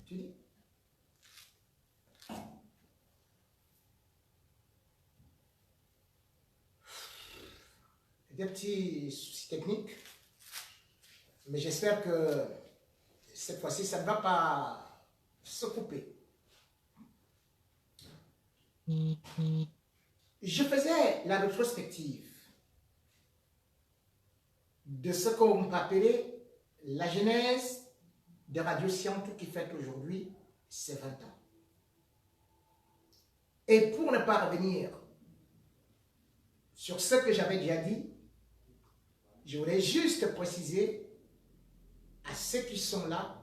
Tu dis. Des petits soucis techniques, mais j'espère que cette fois-ci, ça ne va pas se couper. Je faisais la rétrospective de ce qu'on peut appeler la genèse de Radio Siantou qui fête aujourd'hui ses 20 ans. Et pour ne pas revenir sur ce que j'avais déjà dit, je voulais juste préciser à ceux qui sont là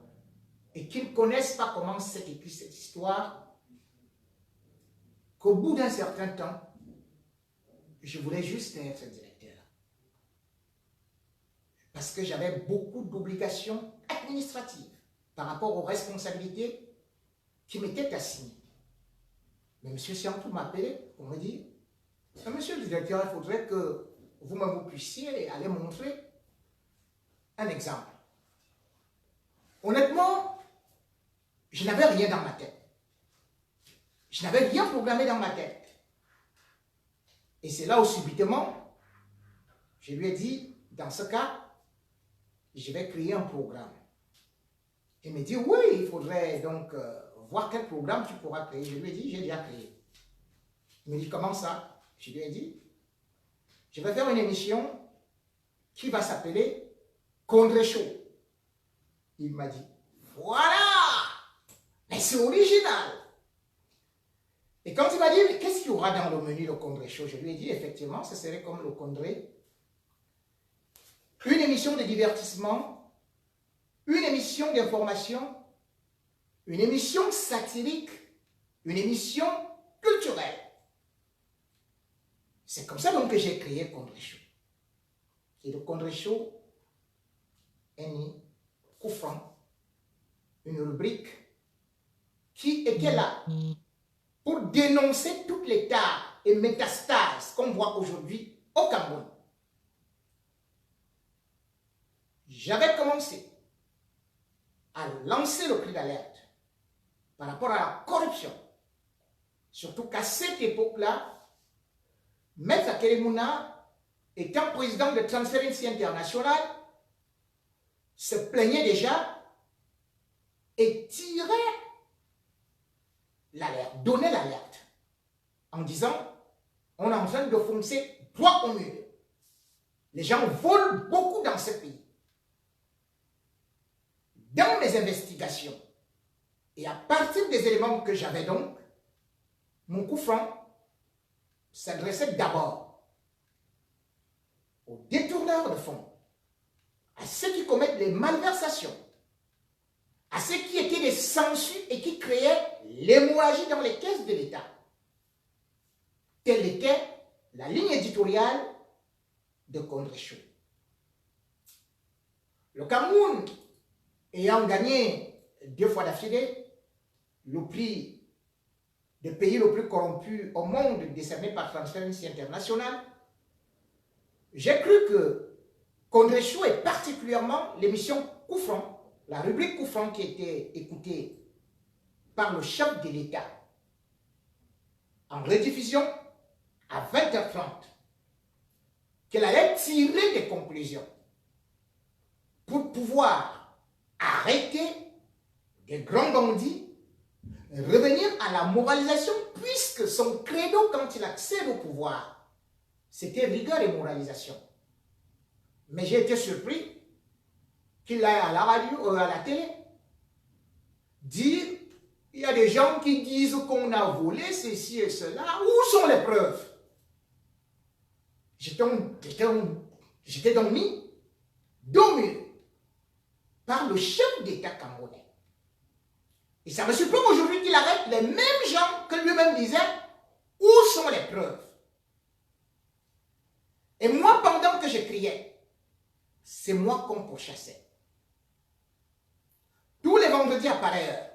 et qui ne connaissent pas comment s'est écrite cette histoire, qu'au bout d'un certain temps, je voulais juste être directeur. Parce que j'avais beaucoup d'obligations administratives par rapport aux responsabilités qui m'étaient assignées. Mais M. Siantou m'a appelé pour me dire, monsieur le directeur, il faudrait que vous puissiez aller montrer un exemple. Honnêtement, je n'avais rien dans ma tête. Je n'avais rien programmé dans ma tête. Et c'est là où subitement, je lui ai dit, dans ce cas, je vais créer un programme. Il me dit, oui, il faudrait donc voir quel programme tu pourras créer. Je lui ai dit, j'ai déjà créé. Il me dit, comment ça? Je lui ai dit, je vais faire une émission qui va s'appeler Congrès Show. Il m'a dit, voilà, mais c'est original. Et quand il m'a dit, qu'est-ce qu'il y aura dans le menu de Congrès Show? Je lui ai dit, effectivement, ce serait comme le Congrès. Une émission de divertissement, une émission d'information, une émission satirique, une émission culturelle. C'est comme ça donc que j'ai créé Congrès Show. Et le Congrès Show est né, couvrant une rubrique qui était là pour dénoncer toutes les tares et métastases qu'on voit aujourd'hui au Cameroun. J'avais commencé à lancer le cri d'alerte par rapport à la corruption. Surtout qu'à cette époque-là, Maître Akelemuna, étant président de Transparency International, se plaignait déjà et tirait l'alerte, donnait l'alerte en disant on est en train de foncer droit au mur. Les gens volent beaucoup dans ce pays. Dans mes investigations, et à partir des éléments que j'avais donc, mon coup franc s'adressait d'abord aux détourneurs de fonds, à ceux qui commettent les malversations, à ceux qui étaient des sangsues et qui créaient l'hémorragie dans les caisses de l'État. Telle était la ligne éditoriale de Congrès Show. Le Cameroun ayant gagné 2 fois d'affilée le prix de pays le plus corrompu au monde décerné par Transparency International, j'ai cru que Congrès Show et particulièrement l'émission Coup franc, la rubrique Coup franc qui était écoutée par le chef de l'État en rediffusion à 20h30, qu'elle allait tirer des conclusions pour pouvoir arrêter des grands bandits, revenir à la moralisation, puisque son credo quand il accède au pouvoir, c'était rigueur et moralisation. Mais j'ai été surpris qu'il aille à la radio, à la télé, dire il y a des gens qui disent qu'on a volé ceci et cela. Où sont les preuves? J'étais donc mis dominé par le chef d'État camerounais. Et ça me surprend aujourd'hui qu'il arrête les mêmes gens que lui-même disait où sont les preuves? Et moi, pendant que je criais, c'est moi qu'on pourchassait. Tous les vendredis à pareille heure,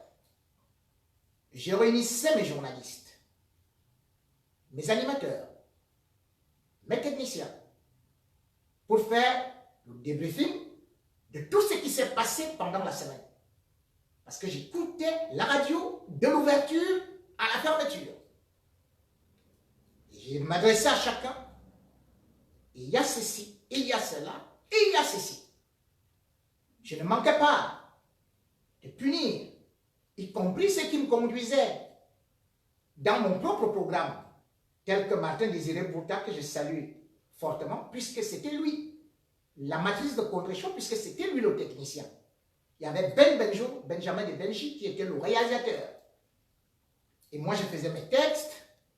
je réunissais mes journalistes, mes animateurs, mes techniciens, pour faire le débriefing de tout ce qui s'est passé pendant la semaine. Parce que j'écoutais la radio de l'ouverture à la fermeture. Je m'adressais à chacun. Il y a ceci, il y a cela, et il y a ceci. Je ne manquais pas de punir, y compris ceux qui me conduisaient dans mon propre programme, tel que Martin Désiré Bouta, que je salue fortement, puisque c'était lui, la matrice de contre-chaud, puisque c'était lui le technicien. Il y avait Benjamin de Benji, qui était le réalisateur. Et moi, je faisais mes textes,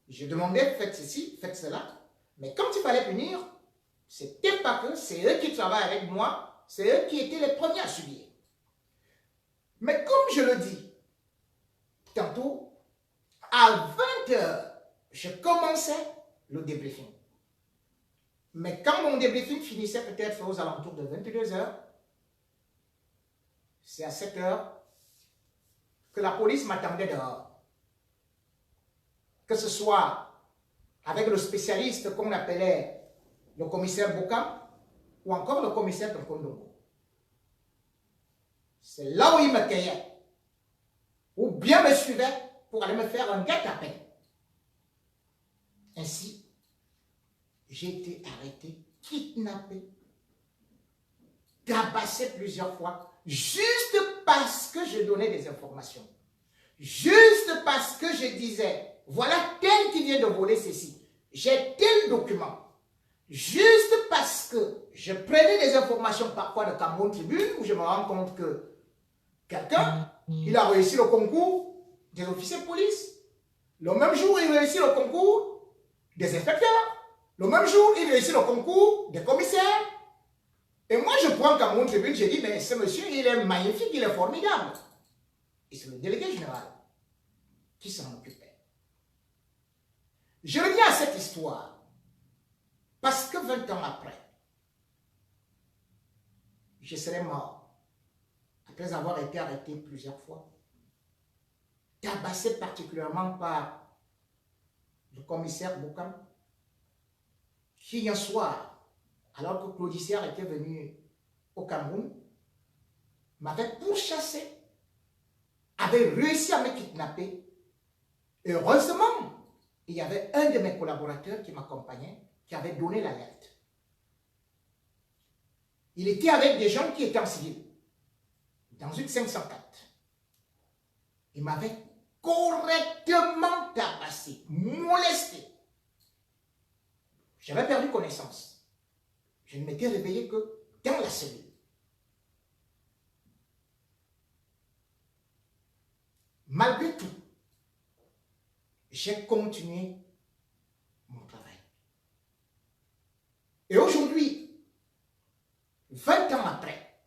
je demandais, faites ceci, faites cela. Mais quand il fallait punir, c'était pas que c'est eux qui travaillent avec moi, c'est eux qui étaient les premiers à subir. Mais comme je le dis, tantôt, à 20h, je commençais le débriefing. Mais quand mon débriefing finissait peut-être aux alentours de 22h, c'est à 7h que la police m'attendait dehors. Que ce soit avec le spécialiste qu'on appelait le commissaire Bokam ou encore le commissaire Nkondongo. C'est là où il me cueillait ou bien me suivait pour aller me faire un guet-apens. Ainsi, j'ai été arrêté, kidnappé, tabassé plusieurs fois, juste parce que je donnais des informations. Juste parce que je disais, voilà tel qui vient de voler ceci, j'ai tel document. Juste parce que je prenais des informations parfois de Cameroun Tribune, où je me rends compte que quelqu'un, il a réussi le concours des officiers de police. Le même jour, il réussit le concours des inspecteurs. Le même jour, il réussit le concours des commissaires. Et moi, je prends Cameroun Tribune, je dis, mais ce monsieur, il est magnifique, il est formidable. Et c'est le délégué général qui s'en occupait. Je reviens à cette histoire parce que 20 ans après, je serais mort après avoir été arrêté plusieurs fois, tabassé particulièrement par le commissaire Bokam, qui un soir, alors que Claudicière était venu au Cameroun, m'avait pourchassé, avait réussi à me kidnapper. Heureusement, il y avait un de mes collaborateurs qui m'accompagnait, qui avait donné l'alerte. Il était avec des gens qui étaient en civil, dans une 504. Il m'avait correctement tabassé, molesté. J'avais perdu connaissance. Je ne m'étais réveillé que dans la cellule. Malgré tout, j'ai continué mon travail. Et aujourd'hui, 20 ans après,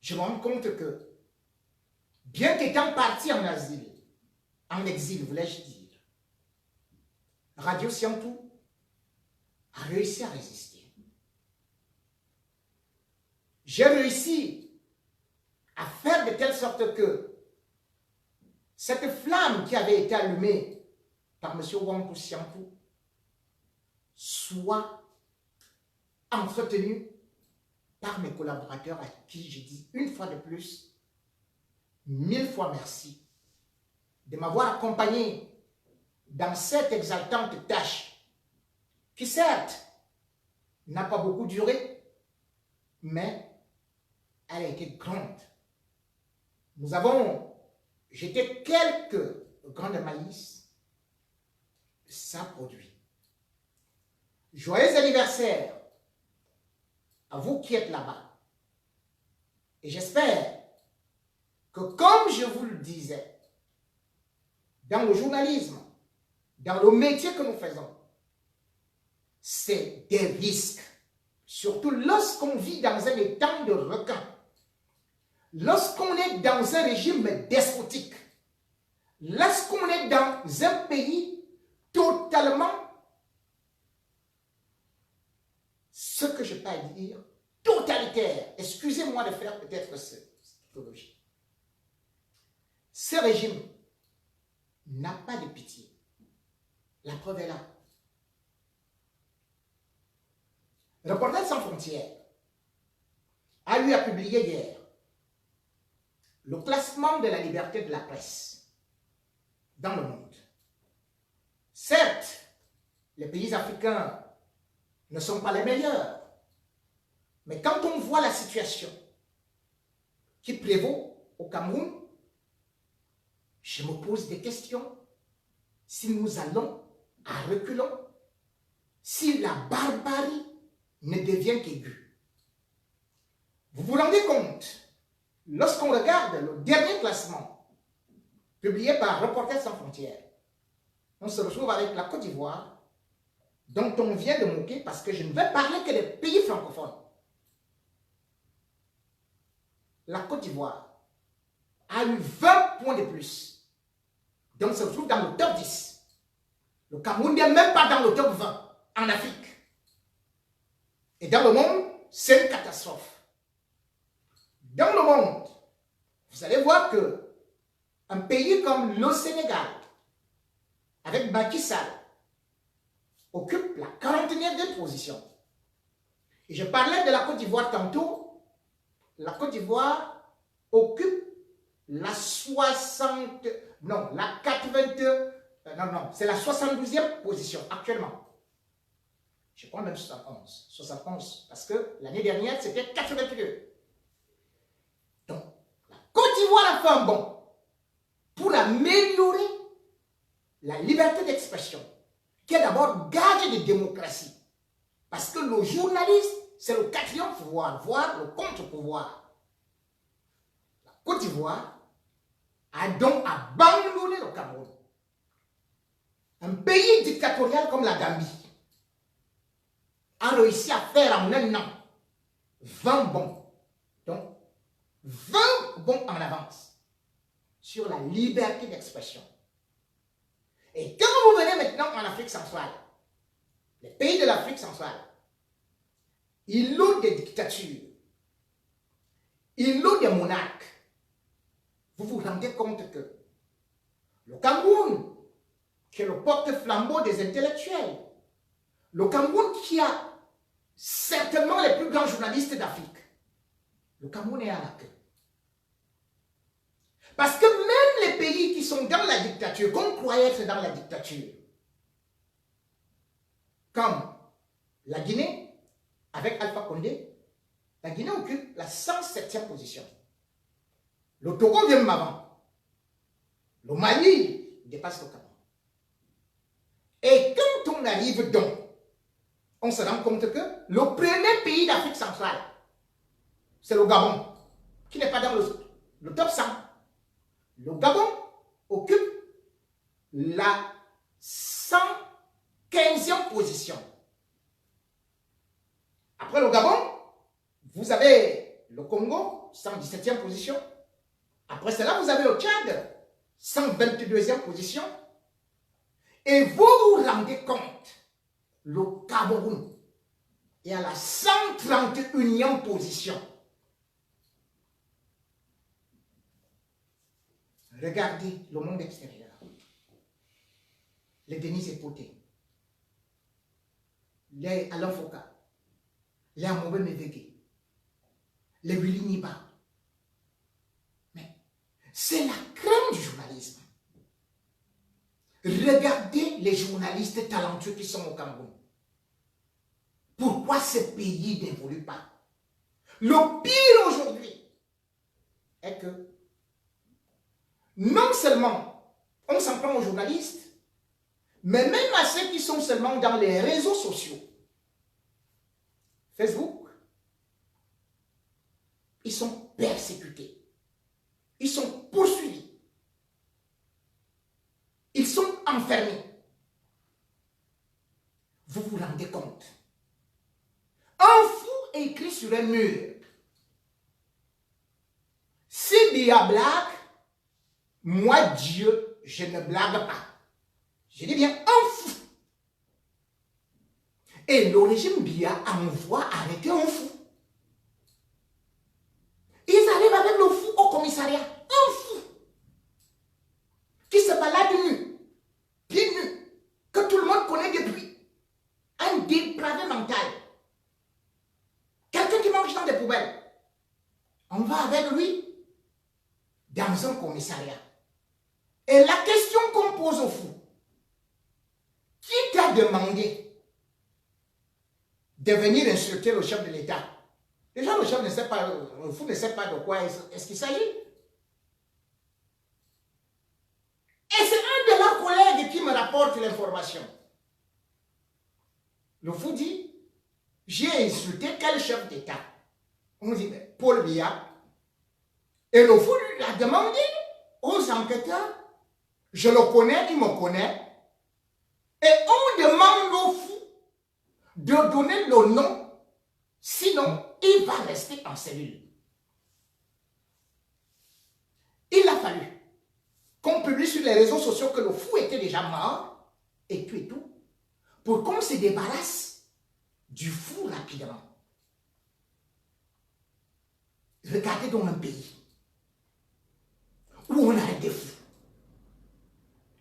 je me rends compte que, bien qu'étant parti en exil, voulais-je dire, Radio Siantou a réussi à résister. J'ai réussi à faire de telle sorte que cette flamme qui avait été allumée par M. Wangtou Siantou soit entretenue par mes collaborateurs à qui je dis une fois de plus, 1000 fois merci de m'avoir accompagné dans cette exaltante tâche qui certes n'a pas beaucoup duré, mais elle a été grande. Nous avons jeté quelques grains de maïs, ça produit. Joyeux anniversaire à vous qui êtes là-bas. Et j'espère que comme je vous le disais, dans le journalisme, dans le métier que nous faisons, c'est des risques. Surtout lorsqu'on vit dans un étang de requins. Lorsqu'on est dans un régime despotique. Lorsqu'on est dans un pays totalement, ce que je peux dire, totalitaire. Excusez-moi de faire peut-être cette typologie. Ce régime n'a pas de pitié. La preuve est là. Reporters sans frontières a eu à publier hier le classement de la liberté de la presse dans le monde. Certes, les pays africains ne sont pas les meilleurs, mais quand on voit la situation qui prévaut au Cameroun, je me pose des questions. Si nous allons à reculons, si la barbarie ne devient qu'aiguë. Vous vous rendez compte, lorsqu'on regarde le dernier classement publié par Reporters sans frontières, on se retrouve avec la Côte d'Ivoire, dont on vient de moquer parce que je ne vais parler que des pays francophones. La Côte d'Ivoire a eu 20 points de plus. Donc, on se retrouve dans le top 10. Le Cameroun n'est même pas dans le top 20 en Afrique. Et dans le monde, c'est une catastrophe. Dans le monde, vous allez voir que un pays comme le Sénégal, avec Macky Sall, occupe la 49e position. Et je parlais de la Côte d'Ivoire tantôt. La Côte d'Ivoire occupe la 60... Non, la 80... non, c'est la 72e position actuellement. Je crois même 71. 71, parce que l'année dernière, c'était 82. Donc, la Côte d'Ivoire a fait un bond pour améliorer la liberté d'expression, qui est d'abord gage de démocratie. Parce que le journaliste, c'est le quatrième pouvoir, voire le contre-pouvoir. La Côte d'Ivoire a donc abandonné le Cameroun. Un pays dictatorial comme la Gambie a réussi à faire en un an 20 bons. Donc, 20 bons en avance sur la liberté d'expression. Et quand vous venez maintenant en Afrique centrale, les pays de l'Afrique centrale, ils ont des dictatures, ils ont des monarques. Vous vous rendez compte que le Cameroun, qui est le porte-flambeau des intellectuels, le Cameroun qui a certainement les plus grands journalistes d'Afrique, le Cameroun est à la queue. Parce que même les pays qui sont dans la dictature, qu'on croyait être dans la dictature, comme la Guinée, avec Alpha Condé, la Guinée occupe la 107e position. Le Togo vient m'avant. Le Mali dépasse le Cameroun. Et quand on arrive donc, on se rend compte que le premier pays d'Afrique centrale, c'est le Gabon, qui n'est pas dans le top 100. Le Gabon occupe la 115e position. Après le Gabon, vous avez le Congo, 117e position. Après cela, vous avez le Tchad, 122e position. Et vous vous rendez compte, le Cameroun est à la 131e position. Regardez le monde extérieur. Les Denis Epoté, les Alain Foucault, les Amoube Meveke, les Willy Niba. Mais c'est la crème du journalisme. Regardez les journalistes talentueux qui sont au Cameroun. Pourquoi ce pays n'évolue pas? Le pire aujourd'hui est que non seulement on s'en prend aux journalistes, mais même à ceux qui sont seulement dans les réseaux sociaux. Facebook, ils sont persécutés. Ils sont poursuivis. Ils sont enfermés. Vous vous rendez compte? Un fou écrit sur un mur: si Biya blague, moi Dieu, je ne blague pas. Je dis bien un fou. Et le régime Biya envoie arrêter un fou. Ils arrivent avec le fou au commissariat. Un fou qui se balade nu, pieds nus, que tout le monde connaît depuis. Un dépravé mental. Quelqu'un qui mange dans des poubelles. On va avec lui dans un commissariat. Et la question qu'on pose au fou, qui t'a demandé de venir insulter le chef de l'État? Déjà, le chef ne sait pas, le fou ne sait pas de quoi est-ce qu'il s'agit. Et c'est un de leurs collègues qui me rapporte l'information. Le fou dit, j'ai insulté quel chef d'État? On dit, mais Paul Biya. Et le fou lui a demandé aux enquêteurs, je le connais, il me connaît. Et on demande au fou de donner le nom, sinon il va rester en cellule. Il a fallu qu'on publie sur les réseaux sociaux que le fou était déjà mort, et tout, pour qu'on se débarrasse du fou rapidement. Regardez donc un pays où on arrête des fous.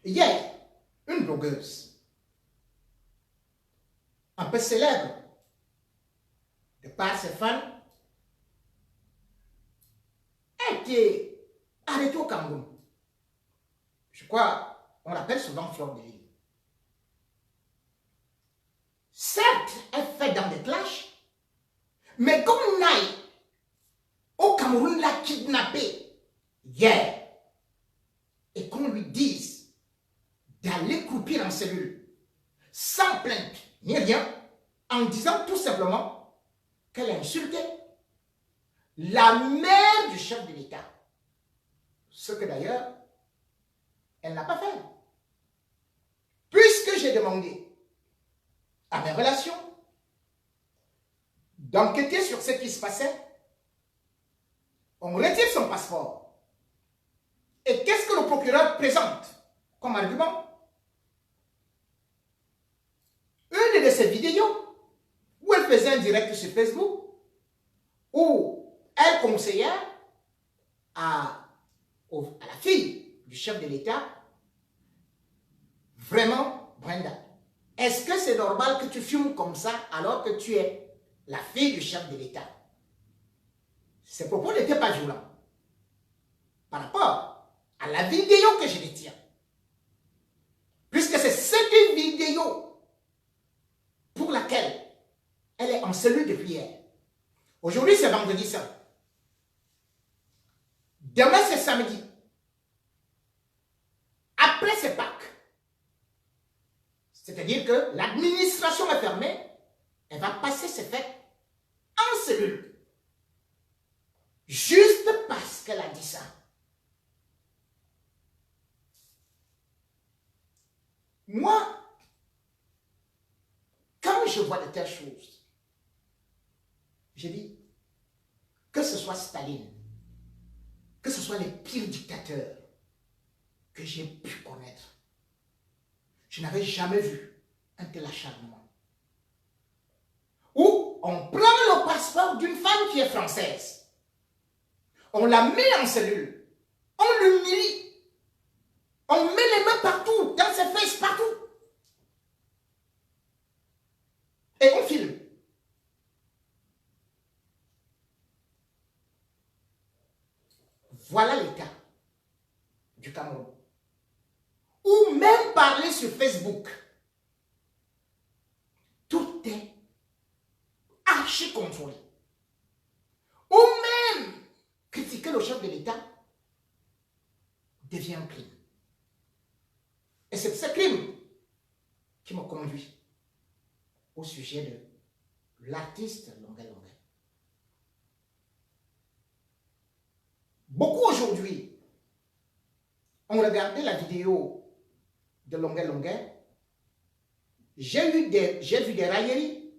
Hier, une blogueuse, un peu célèbre, de par ses fans, a été arrêtée au Cameroun. Je crois, on l'appelle souvent Fleur de Lille. Certes, elle fait dans des clashs, mais qu'on aille au Cameroun l'a kidnappée hier et qu'on lui dise d'aller croupir en cellule sans plainte ni rien, en disant tout simplement qu'elle a insulté la mère du chef de l'État. Ce que d'ailleurs, elle n'a pas fait. Puisque j'ai demandé à mes relations d'enquêter sur ce qui se passait, on retire son passeport. Et qu'est-ce que le procureur présente comme argument? Une de ses vidéos où elle faisait un direct sur Facebook, où elle conseillait à la fille du chef de l'État, vraiment, Brenda, est-ce que c'est normal que tu fumes comme ça alors que tu es la fille du chef de l'État? Ces propos n'étaient pas violents par rapport à la vidéo que je détiens. Puisque c'est cette vidéo pour laquelle elle est en cellule depuis hier. Aujourd'hui, c'est vendredi saint. Demain, c'est samedi. Après, c'est Pâques. C'est-à-dire que l'administration est fermée. Elle va passer ses fêtes en cellule. Juste parce qu'elle a dit ça. Moi, quand je vois de telles choses, je dis, que ce soit Staline, que ce soit les pires dictateurs que j'ai pu connaître, je n'avais jamais vu un tel acharnement. Où on prend le passeport d'une femme qui est française, on la met en cellule, on l'humilie, on met les mains partout, dans ses fesses, partout. Et on filme. Voilà l'état du Cameroun. Ou même parler sur Facebook. Tout est archi contrôlé. Ou même critiquer le chef de l'État devient un crime. Et c'est ce crime qui me conduit au sujet de l'artiste Longuet Longuet. Beaucoup aujourd'hui ont regardé la vidéo de Longuet Longuet. J'ai vu des railleries,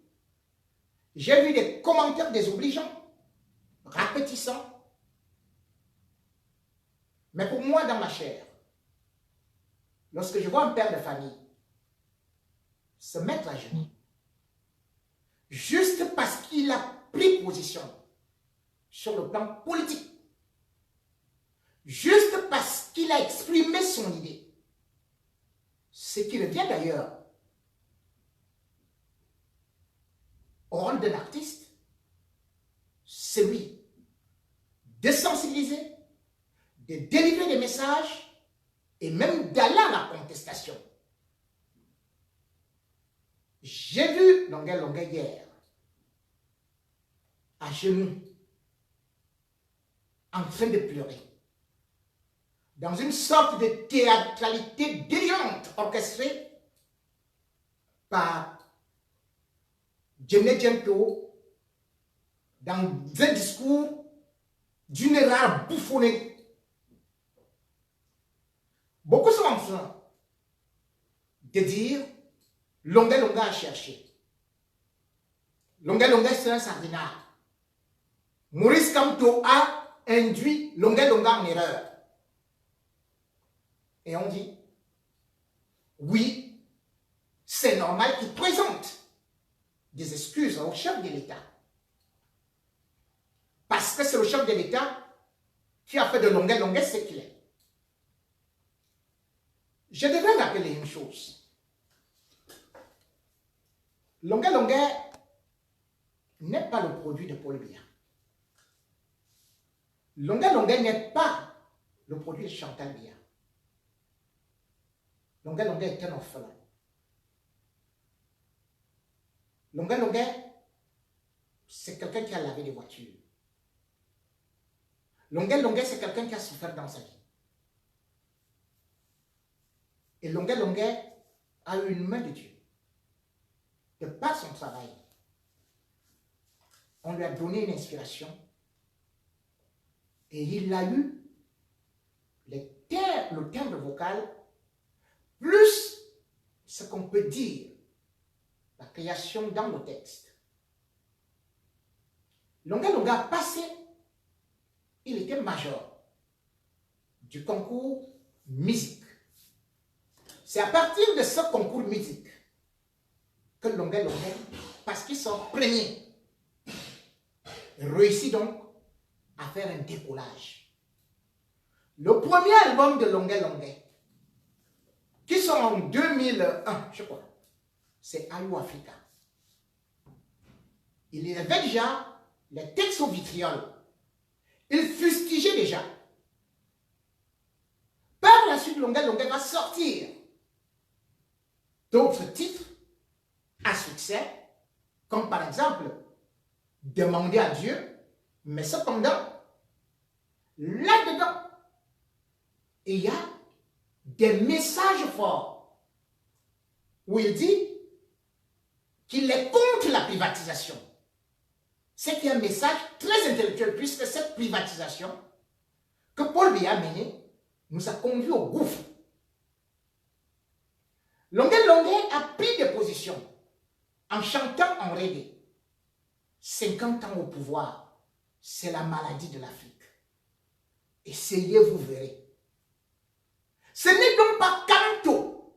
j'ai vu des commentaires désobligeants, rapetissants. Mais pour moi, dans ma chair, lorsque je vois un père de famille se mettre à genoux, juste parce qu'il a pris position sur le plan politique, juste parce qu'il a exprimé son idée, ce qui revient d'ailleurs au rôle d'un artiste, celui de sensibiliser, de délivrer des messages et même d'aller à la contestation. J'ai vu Longuet Longuet hier, à genoux, en train de pleurer, dans une sorte de théâtralité délirante orchestrée par Djemne Djemto dans un discours d'une rare bouffonnerie. Beaucoup sont en train de dire Longuet Longuet a cherché. Longuet Longuet c'est un sardinard. Maurice Kamto a induit Longuet Longuet en erreur. Et on dit, oui, c'est normal qu'il présente des excuses au chef de l'État. Parce que c'est le chef de l'État qui a fait de Longuet Longuet ce qu'il est. Je devrais rappeler une chose. Longuet Longuet n'est pas le produit de Paul Biya. Longuet Longuet n'est pas le produit de Chantal Biya. Longuet Longuet est un orphelin. Longuet Longuet, c'est quelqu'un qui a lavé des voitures. Longuet Longuet, c'est quelqu'un qui a souffert dans sa vie. Et Longuet Longuet a eu une main de Dieu. De par son travail, on lui a donné une inspiration et il a eu le timbre vocal plus ce qu'on peut dire, la création dans le texte. Longuet Longuet a passé, il était major du concours musique. C'est à partir de ce concours musique que Longuet Longuet, parce qu'ils sont premiers, réussit donc à faire un décollage. Le premier album de Longuet Longuet, qui sont en 2001, je crois, c'est Ayou Africa. Il y avait déjà les textes au vitriol. Il fustigeait déjà. Par la suite, Longuet Longuet va sortir d'autres titres à succès, comme par exemple Demander à Dieu, mais cependant, là-dedans, il y a des messages forts où il dit qu'il est contre la privatisation. C'est un message très intellectuel puisque cette privatisation que Paul Biya a menée nous a conduit au gouffre. Longuet Longuet a pris des positions en chantant en reggae. 50 ans au pouvoir, c'est la maladie de l'Afrique. Essayez, vous verrez. Ce n'est donc pas Kamto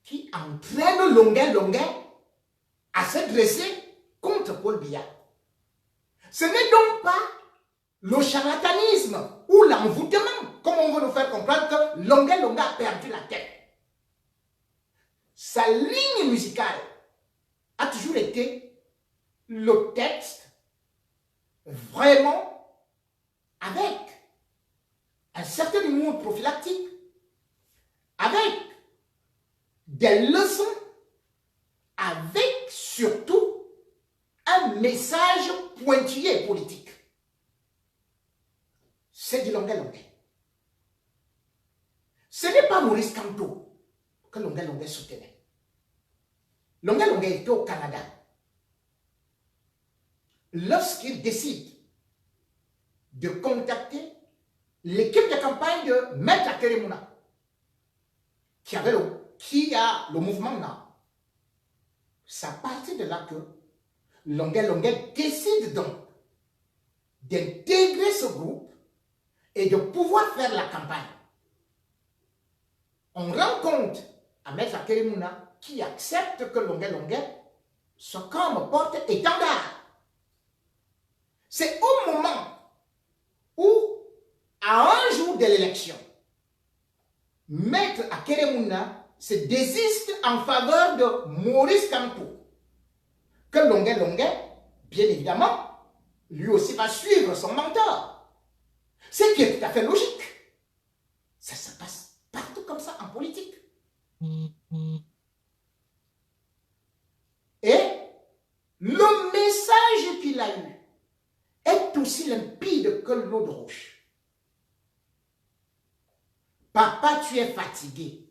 qui entraîne Longuet Longuet à se dresser contre Paul Biya. Ce n'est donc pas le charlatanisme ou l'envoûtement, comme on veut nous faire comprendre que Longuet Longuet a perdu la tête. Sa ligne musicale a toujours été le texte vraiment avec un certain humour prophylactique, avec des leçons, avec surtout un message pointillé politique. C'est du Longuet Longuet. Ce n'est pas Maurice Kamto que Longuet Longuet soutenait. Longuet Longuet était au Canada. Lorsqu'il décide de contacter l'équipe de campagne de Maître Akeremouna, qui a le mouvement Nord, c'est à partir de là que Longuet Longuet décide donc d'intégrer ce groupe et de pouvoir faire la campagne. On rend compte à Maître Akeremouna qui accepte que Longuet Longuet soit comme porte-étendard. C'est au moment où, à un jour de l'élection, Maître Akeremouna se désiste en faveur de Maurice Kamto, que Longuet Longuet, bien évidemment, lui aussi va suivre son mentor. Ce qui est tout à fait logique. Ça se passe partout comme ça en politique. Et le message qu'il a eu est aussi limpide que l'eau de roche. Papa, tu es fatigué.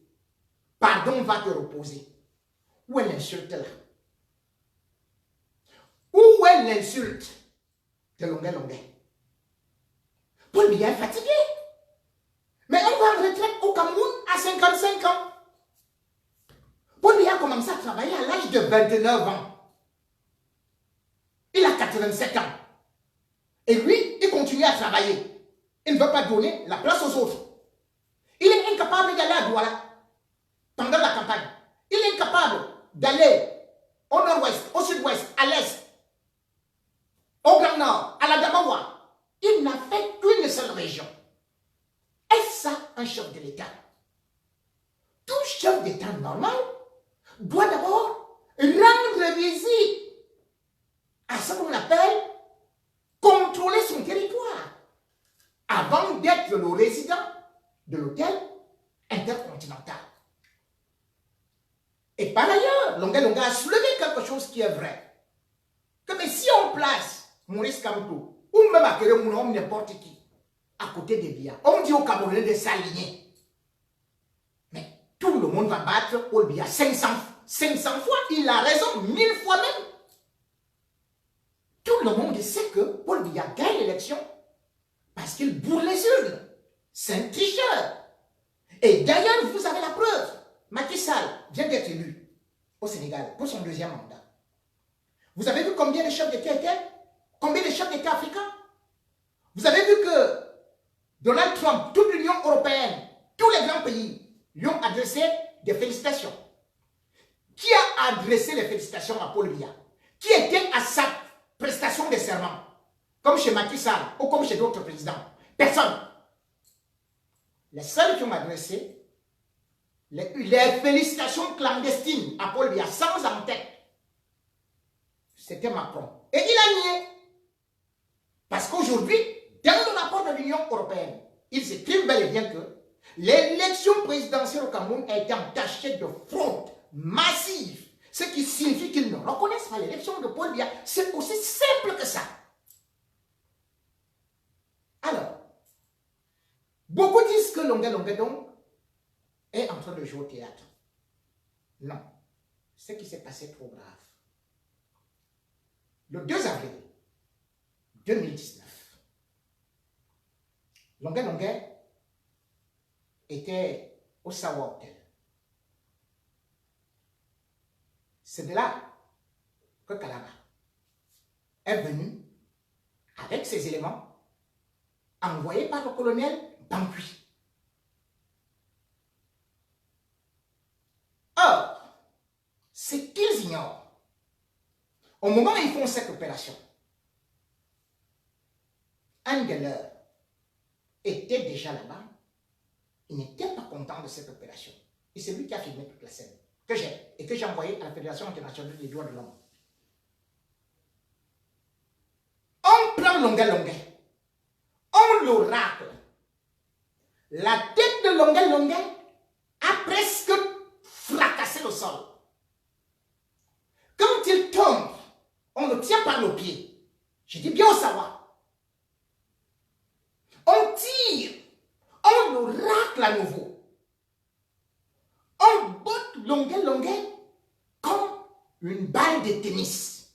Pardon, va te reposer. Où est l'insulte là? Où est l'insulte de Longuet? Paul Biya est fatigué. Mais on va en retraite au Cameroun à 55 ans. Paul Biya a commencé à travailler à l'âge de 29 ans. Il a 87 ans. Et lui, il continue à travailler. Il ne veut pas donner la place aux autres. Il est incapable d'aller à Douala pendant la campagne. Il est incapable d'aller au nord-ouest, au sud-ouest, à l'est, au Grand Nord, à la Damawa. Il n'a fait qu'une seule région. Est-ce ça un chef de l'État? Tout chef d'État normal doit d'abord rendre visite à ce qu'on appelle contrôler son territoire avant d'être le résident de l'hôtel intercontinental. Et par ailleurs, Longuet a soulevé quelque chose qui est vrai. Que mais si on place Maurice Kamto, ou même à Kérémouna, n'importe qui, à côté des Biya, on dit aux Camerounais de s'aligner. Mais tout le monde va battre Paul Biya 500 fois. Il a raison, 1000 fois même. Tout le monde sait que Paul Biya gagne l'élection parce qu'il bourre les urnes. C'est un tricheur. Et d'ailleurs, vous avez la preuve. Macky Sall vient d'être élu au Sénégal pour son deuxième mandat. Vous avez vu combien de chefs d'État étaient? Combien de chefs d'État africains? Vous avez vu que Donald Trump, toute l'Union européenne, tous les grands pays lui ont adressé des félicitations. Qui a adressé les félicitations à Paul Biya? Qui était à sa prestation de serment? Comme chez Macky Sall ou comme chez d'autres présidents? Personne. Les seuls qui ont adressé les félicitations clandestines à Paul Biya sans en-tête, c'était Macron. Et il a nié. Parce qu'aujourd'hui, dans le rapport de l'Union européenne, ils écrivent bel et bien que l'élection présidentielle au Cameroun a été entachée de fraude massive. Ce qui signifie qu'ils ne reconnaissent pas l'élection de Paul Biya. C'est aussi simple que ça. Alors, beaucoup disent que Longuet donc est en train de jouer au théâtre. Non. Ce qui s'est passé est trop grave. Le 2 avril 2019, Longuet était au Sawa Hotel. C'est de là que Kalaba est venu avec ses éléments envoyés par le colonel Bangui. Or, ce qu'ils ignorent, au moment où ils font cette opération, un de leurs était déjà là-bas. Il n'était pas content de cette opération. Et c'est lui qui a filmé toute la scène que j'ai envoyée à la Fédération internationale des droits de l'homme. On prend Longuet, on le racle. La tête de Longuet a presque fracassé le sol. Quand il tombe, on le tient par le pied. Je dis bien au savoir. On tire, on le racle à nouveau. On botte Longuet comme une balle de tennis.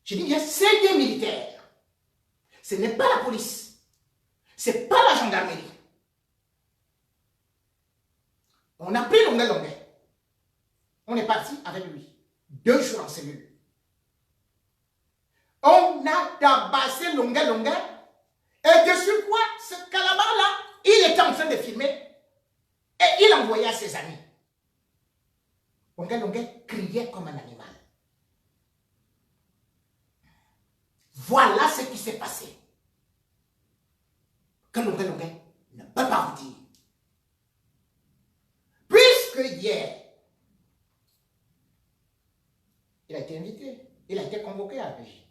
Je dis bien, c'est des militaires. Ce n'est pas la police. Ce n'est pas la gendarmerie. On a pris Longuet. On est parti avec lui. 2 jours en cellule. On a tabassé Longuet. Et dessus quoi, ce calabar-là, il était en train de filmer. Et il envoyait à ses amis. Longuet criait comme un animal. Voilà ce qui s'est passé. Que Longuet ne peut pas vous dire. Puisque hier, il a été invité, il a été convoqué à la régie.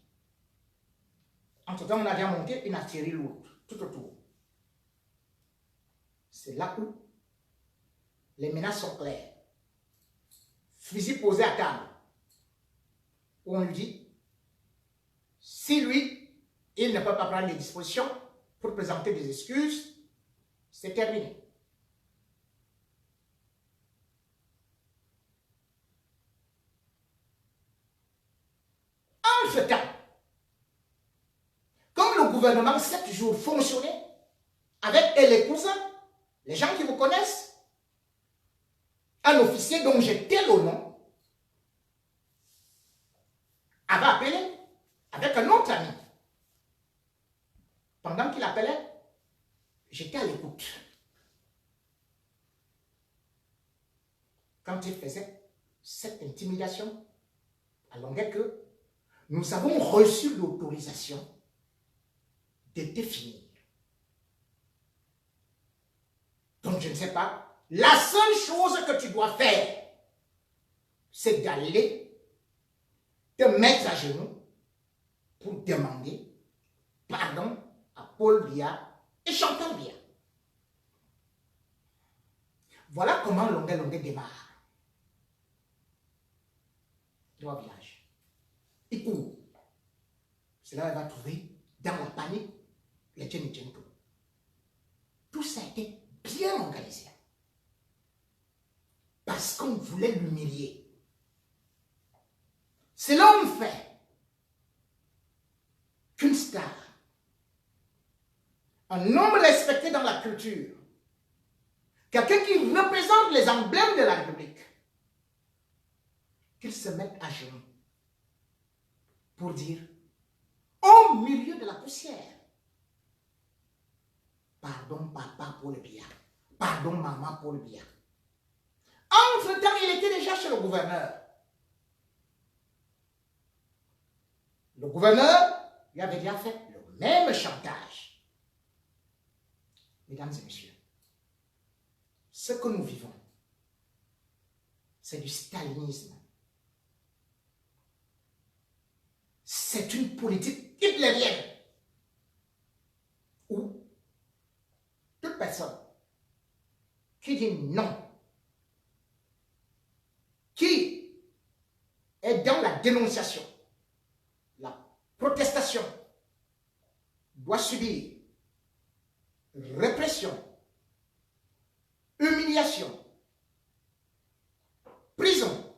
Entre-temps, on a déjà monté une artillerie lourde tout autour. C'est là où les menaces sont claires. Fusil posé à table. Où on lui dit, si lui, il ne peut pas prendre les dispositions pour présenter des excuses, c'est terminé. Entre-temps, comme le gouvernement 7 jours fonctionnait avec les cousins, les gens qui vous connaissent, un officier dont j'ai tel le nom, avait appelé avec un autre ami. Pendant qu'il appelait, j'étais à l'écoute. Quand il faisait cette intimidation, à longueur que nous avons reçu l'autorisation de définir. Donc je ne sais pas, la seule chose que tu dois faire, c'est d'aller te mettre à genoux pour demander pardon à Paul Biya et Chantal Biya. Voilà comment Longuet démarre. Il va au village. Il court. C'est là qu'il va trouver, dans la panique, les Tchénichento. Tout ça a été bien organisé. Parce qu'on voulait l'humilier. C'est l'homme fait qu'une star, un homme respecté dans la culture, quelqu'un qui représente les emblèmes de la République, qu'il se mette à genoux pour dire, au milieu de la poussière, pardon papa Paul Biya, pardon maman Paul Biya. Entre-temps, il était déjà chez le gouverneur. Le gouverneur lui avait déjà fait le même chantage. Mesdames et messieurs, ce que nous vivons, c'est du stalinisme. C'est une politique hitlérienne où toute personne qui dit non, qui est dans la dénonciation, la protestation, doit subir répression, humiliation, prison,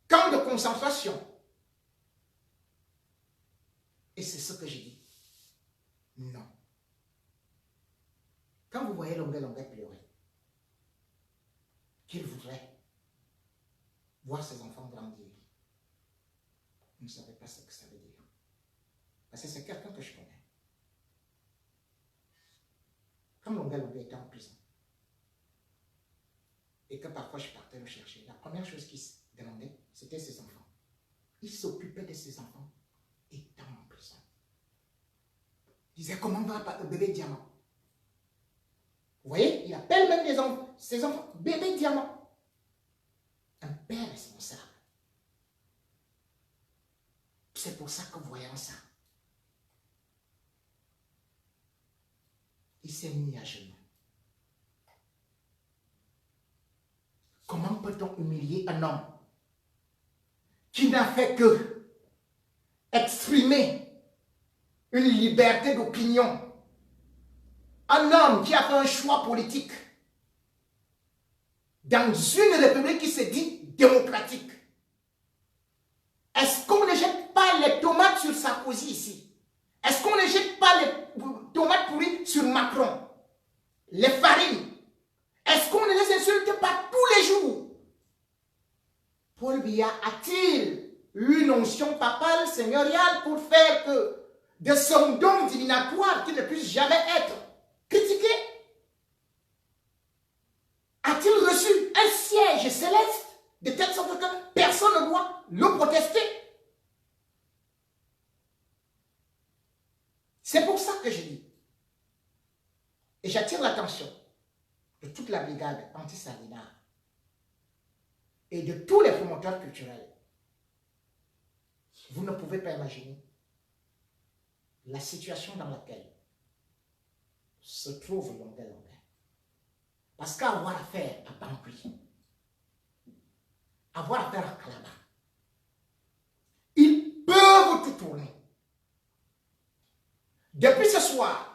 camp de concentration. Et c'est ce que j'ai dit. Non. Quand vous voyez Longuet pleurer, qu'il voudrait voir ses enfants grandir, vous ne savez pas ce que ça veut dire. Parce que c'est quelqu'un que je connais. Quand Longuet était en prison, et que parfois je partais le chercher, la première chose qu'il demandait, c'était ses enfants. Il s'occupait de ses enfants étant en prison. Il disait, comment va bébé Diamant? Vous voyez, il appelle même ses enfants bébé Diamant. Un père responsable. C'est pour ça que voyant ça, il s'est mis à genoux. Comment peut-on humilier un homme qui n'a fait que exprimer une liberté d'opinion? Un homme qui a fait un choix politique dans une république qui se dit démocratique. Est-ce qu'on ne jette pas les tomates sur Sarkozy ici? Est-ce qu'on ne jette pas les tomates pourries sur Macron? Les farines? Est-ce qu'on ne les insulte pas tous les jours? Paul Biya a-t-il une onction papale, seigneuriale pour faire que de son don divinatoire qu'il ne puisse jamais être critiqué? A-t-il reçu un siège céleste de telle sorte que personne ne doit le protester? C'est pour ça que je dis, et j'attire l'attention de toute la brigade anti-Sardinat et de tous les promoteurs culturels. Vous ne pouvez pas imaginer la situation dans laquelle se trouve Longué. Parce qu'avoir affaire à Bangui, avoir affaire à Kalaba, ils peuvent tout tourner. Depuis ce soir,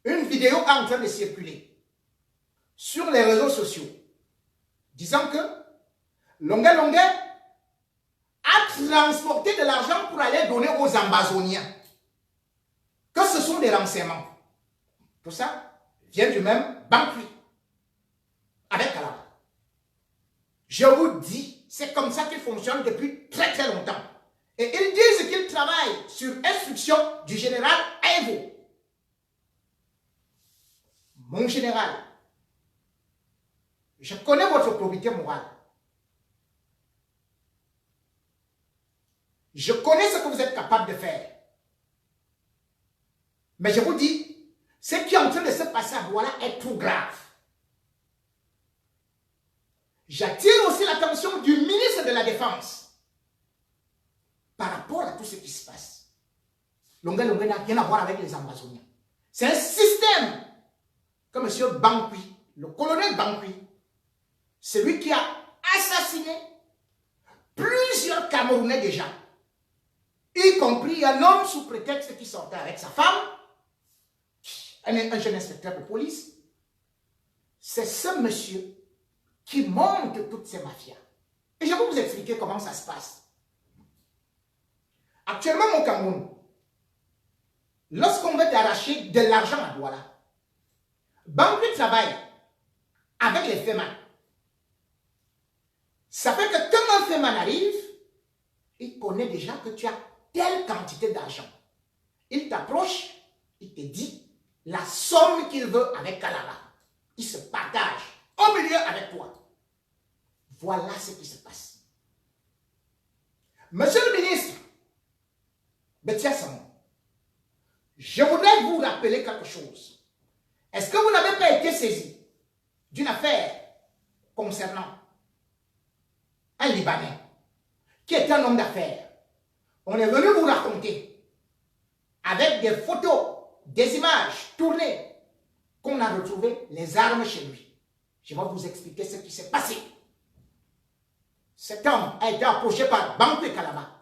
une vidéo est en train de circuler sur les réseaux sociaux disant que Longué a transporté de l'argent pour aller donner aux Ambazoniens. Que ce sont des renseignements. Tout ça vient du même Bangui avec Kalaba. Je vous dis, c'est comme ça qu'il fonctionne depuis très très longtemps. Et ils disent qu'ils travaillent sur instruction du général Aïvo. Mon général, je connais votre probité morale. Je connais ce que vous êtes capable de faire. Mais je vous dis, ce qui est en train de se passer à Douala est trop grave. J'attire aussi l'attention du ministre de la Défense par rapport à tout ce qui se passe. Longué n'a rien à voir avec les Ambazoniens. C'est un système que M. Bangui, le colonel Bangui, celui qui a assassiné plusieurs Camerounais déjà, y compris un homme sous prétexte qui sortait avec sa femme, un jeune inspecteur de police. C'est ce monsieur qui monte toutes ces mafias. Et je vais vous expliquer comment ça se passe. Actuellement, au Cameroun, lorsqu'on veut arracher de l'argent à Douala, Bangui travaille avec les FEMAN. Ça fait que quand un FEMAN arrive, il connaît déjà que tu as telle quantité d'argent. Il t'approche, il te dit la somme qu'il veut avec Kalaba. Il se partage au milieu avec toi. Voilà ce qui se passe. Monsieur le ministre, Betia Samon, je voudrais vous rappeler quelque chose. Est-ce que vous n'avez pas été saisi d'une affaire concernant un Libanais qui est un homme d'affaires? On est venu vous raconter avec des photos, des images tournées qu'on a retrouvé les armes chez lui. Je vais vous expliquer ce qui s'est passé. Cet homme a été approché par Bangui Kalaba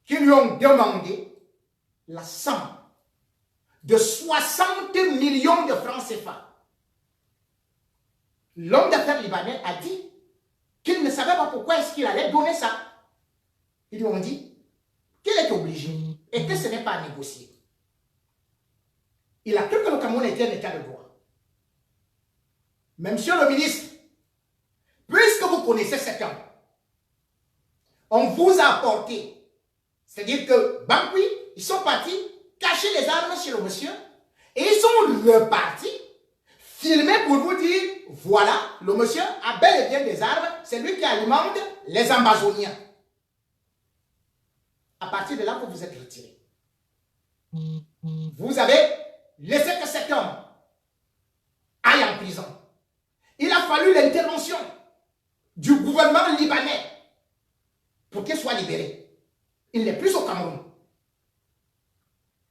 qui lui ont demandé la somme de 60 millions de francs CFA. L'homme d'affaires libanais a dit qu'il ne savait pas pourquoi est-ce qu'il allait donner ça. Ils lui ont dit qu'il est obligé et que ce n'est pas à négocier. Il a cru que le Cameroun était un état de droit. Mais monsieur le ministre, puisque vous connaissez cet homme, on vous a apporté, c'est-à-dire que Bangui, ils sont partis cacher les armes chez le monsieur et ils sont repartis filmer pour vous dire, voilà, le monsieur a bel et bien des armes, c'est lui qui alimente les Ambazoniens. À partir de là, vous vous êtes retiré. Vous avez laissé que cet homme aille en prison. Il a fallu l'intervention du gouvernement libanais pour qu'il soit libéré. Il n'est plus au Cameroun.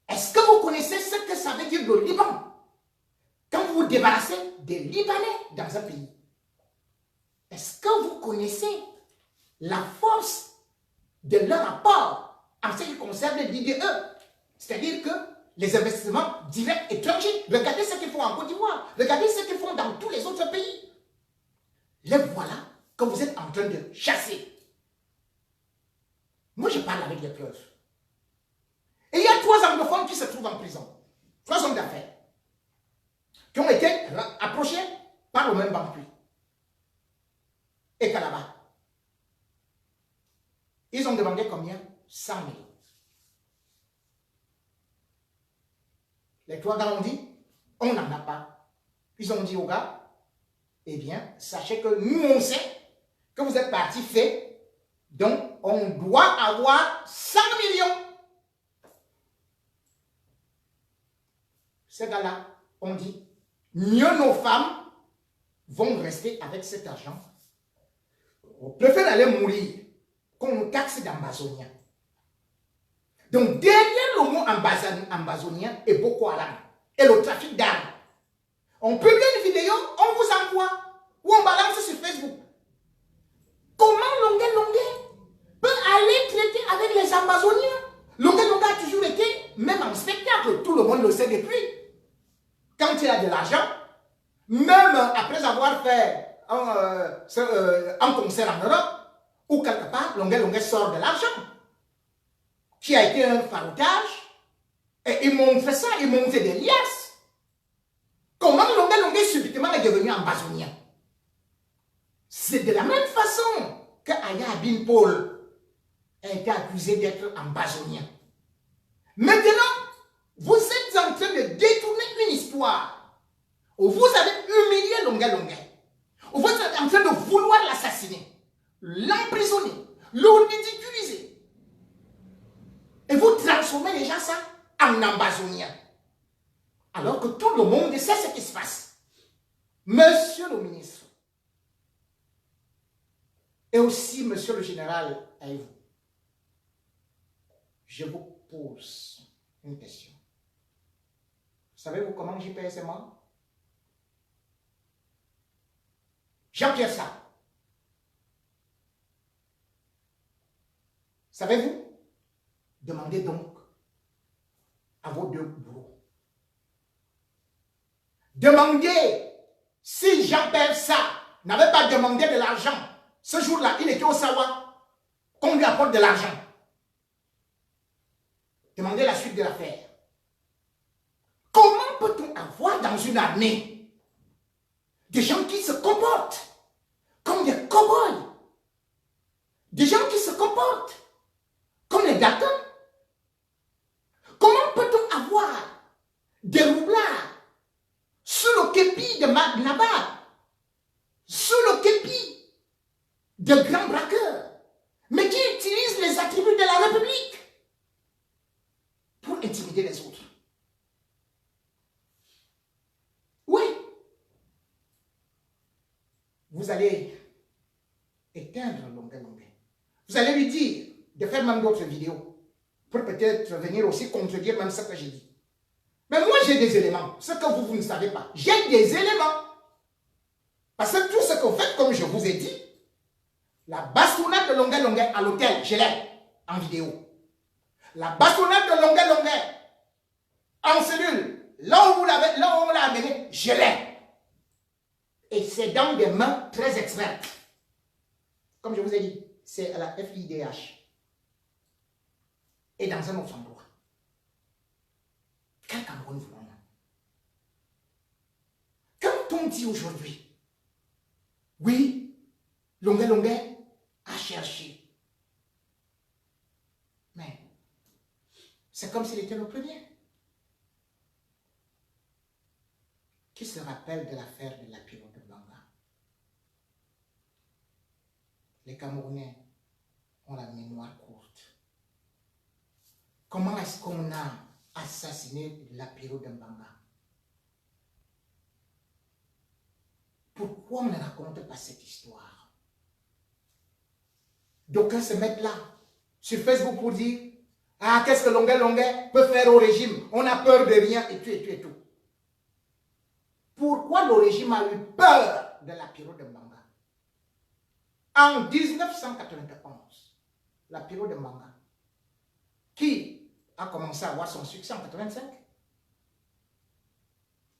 Est-ce que vous connaissez ce que ça veut dire le Liban? Quand vous vous débarrassez des Libanais dans un pays, est-ce que vous connaissez la force de leur apport en ce qui concerne l'IDE? C'est-à-dire que les investissements directs étrangers, regardez ce qu'ils font en Côte d'Ivoire, regardez ce qu'ils font dans tous les autres pays. Les voilà que vous êtes en train de chasser. Moi, je parle avec des preuves. Et il y a 3 anglophones qui se trouvent en prison. 3 hommes d'affaires qui ont été approchés par le même Bangui et Kalaba. Ils ont demandé combien? 100 000. Les 3 gars ont dit, on n'en a pas. Ils ont dit aux gars, eh bien, sachez que nous, on sait que vous êtes partis faits, donc on doit avoir 100 millions. Ces gars-là ont dit, mieux nos femmes vont rester avec cet argent. On préfère aller mourir qu'on nous taxe d'Ambazoniens. Donc, derrière le mot ambazonien est Boko Haram et le trafic d'armes. On publie une vidéo, on vous envoie ou on balance sur Facebook. Comment Longué peut aller traiter avec les Amazoniens? Longué a toujours été, même en spectacle, tout le monde le sait depuis. Quand il a de l'argent, même après avoir fait un concert en Europe, ou quelque part, Longué sort de l'argent, qui a été un faroutage, et il montre ça, il montre des liasses. Comment Longué subitement est devenu ambazonien? C'est de la même façon que Aya Bin Paul a été accusé d'être ambazonien. Maintenant, vous êtes en train de détourner une histoire où vous avez humilié Longué. Où vous êtes en train de vouloir l'assassiner, l'emprisonner, le ridiculiser. Et vous transformez déjà ça en ambazonien. Alors que tout le monde sait ce qui se passe. Monsieur le ministre, et aussi monsieur le général Aïvou, je vous pose une question. Savez-vous comment JPS est mort? Jean-Pierre Sarr. Savez-vous? Demandez donc à vos deux bourreaux. Demandez si Jean-Pierre Sarr n'avait pas demandé de l'argent. Ce jour-là, il était au Sawa. Qu'on lui apporte de l'argent. Demandez la suite de l'affaire. Comment peut-on avoir dans une armée des gens qui se comportent comme des cow-boys, des gens qui se comportent comme les Dalton? Comment peut-on avoir des roublards sous le képi de Nabar, sous le képi de grands braqueurs, mais qui utilisent les attributs de la République pour intimider les autres? Oui. Vous allez éteindre Longué. Vous allez lui dire de faire même d'autres vidéos pour peut-être venir aussi contredire même ce que j'ai dit. Mais moi, j'ai des éléments. Ce que vous ne savez pas. J'ai des éléments. Parce que tout ce que vous faites, comme je vous ai dit, la bastonnade de Longué à l'hôtel, je l'ai en vidéo. La bastonnade de Longué en cellule, là où on l'a amené, je l'ai. Et c'est dans des mains très expertes. Comme je vous ai dit, c'est à la FIDH. Et dans un autre endroit. Quel Cameroun voulons-nous? Quand on dit aujourd'hui, oui, Longué a cherché. Mais c'est comme s'il était le premier. Qui se rappelle de l'affaire de la Lapiro de Mbanga? Les Camerounais ont la mémoire courte. Comment est-ce qu'on a assassiné la Lapiro de Mbanga? Pourquoi on ne raconte pas cette histoire? D'aucuns se mettent là, sur Facebook, pour dire « Ah, qu'est-ce que Longué peut faire au régime? On a peur de rien, et tout, et tout, et tout. » Pourquoi le régime a eu peur de la Lapiro de Mbanga? En 1991, la Lapiro de Mbanga, qui a commencé à avoir son succès en 1985,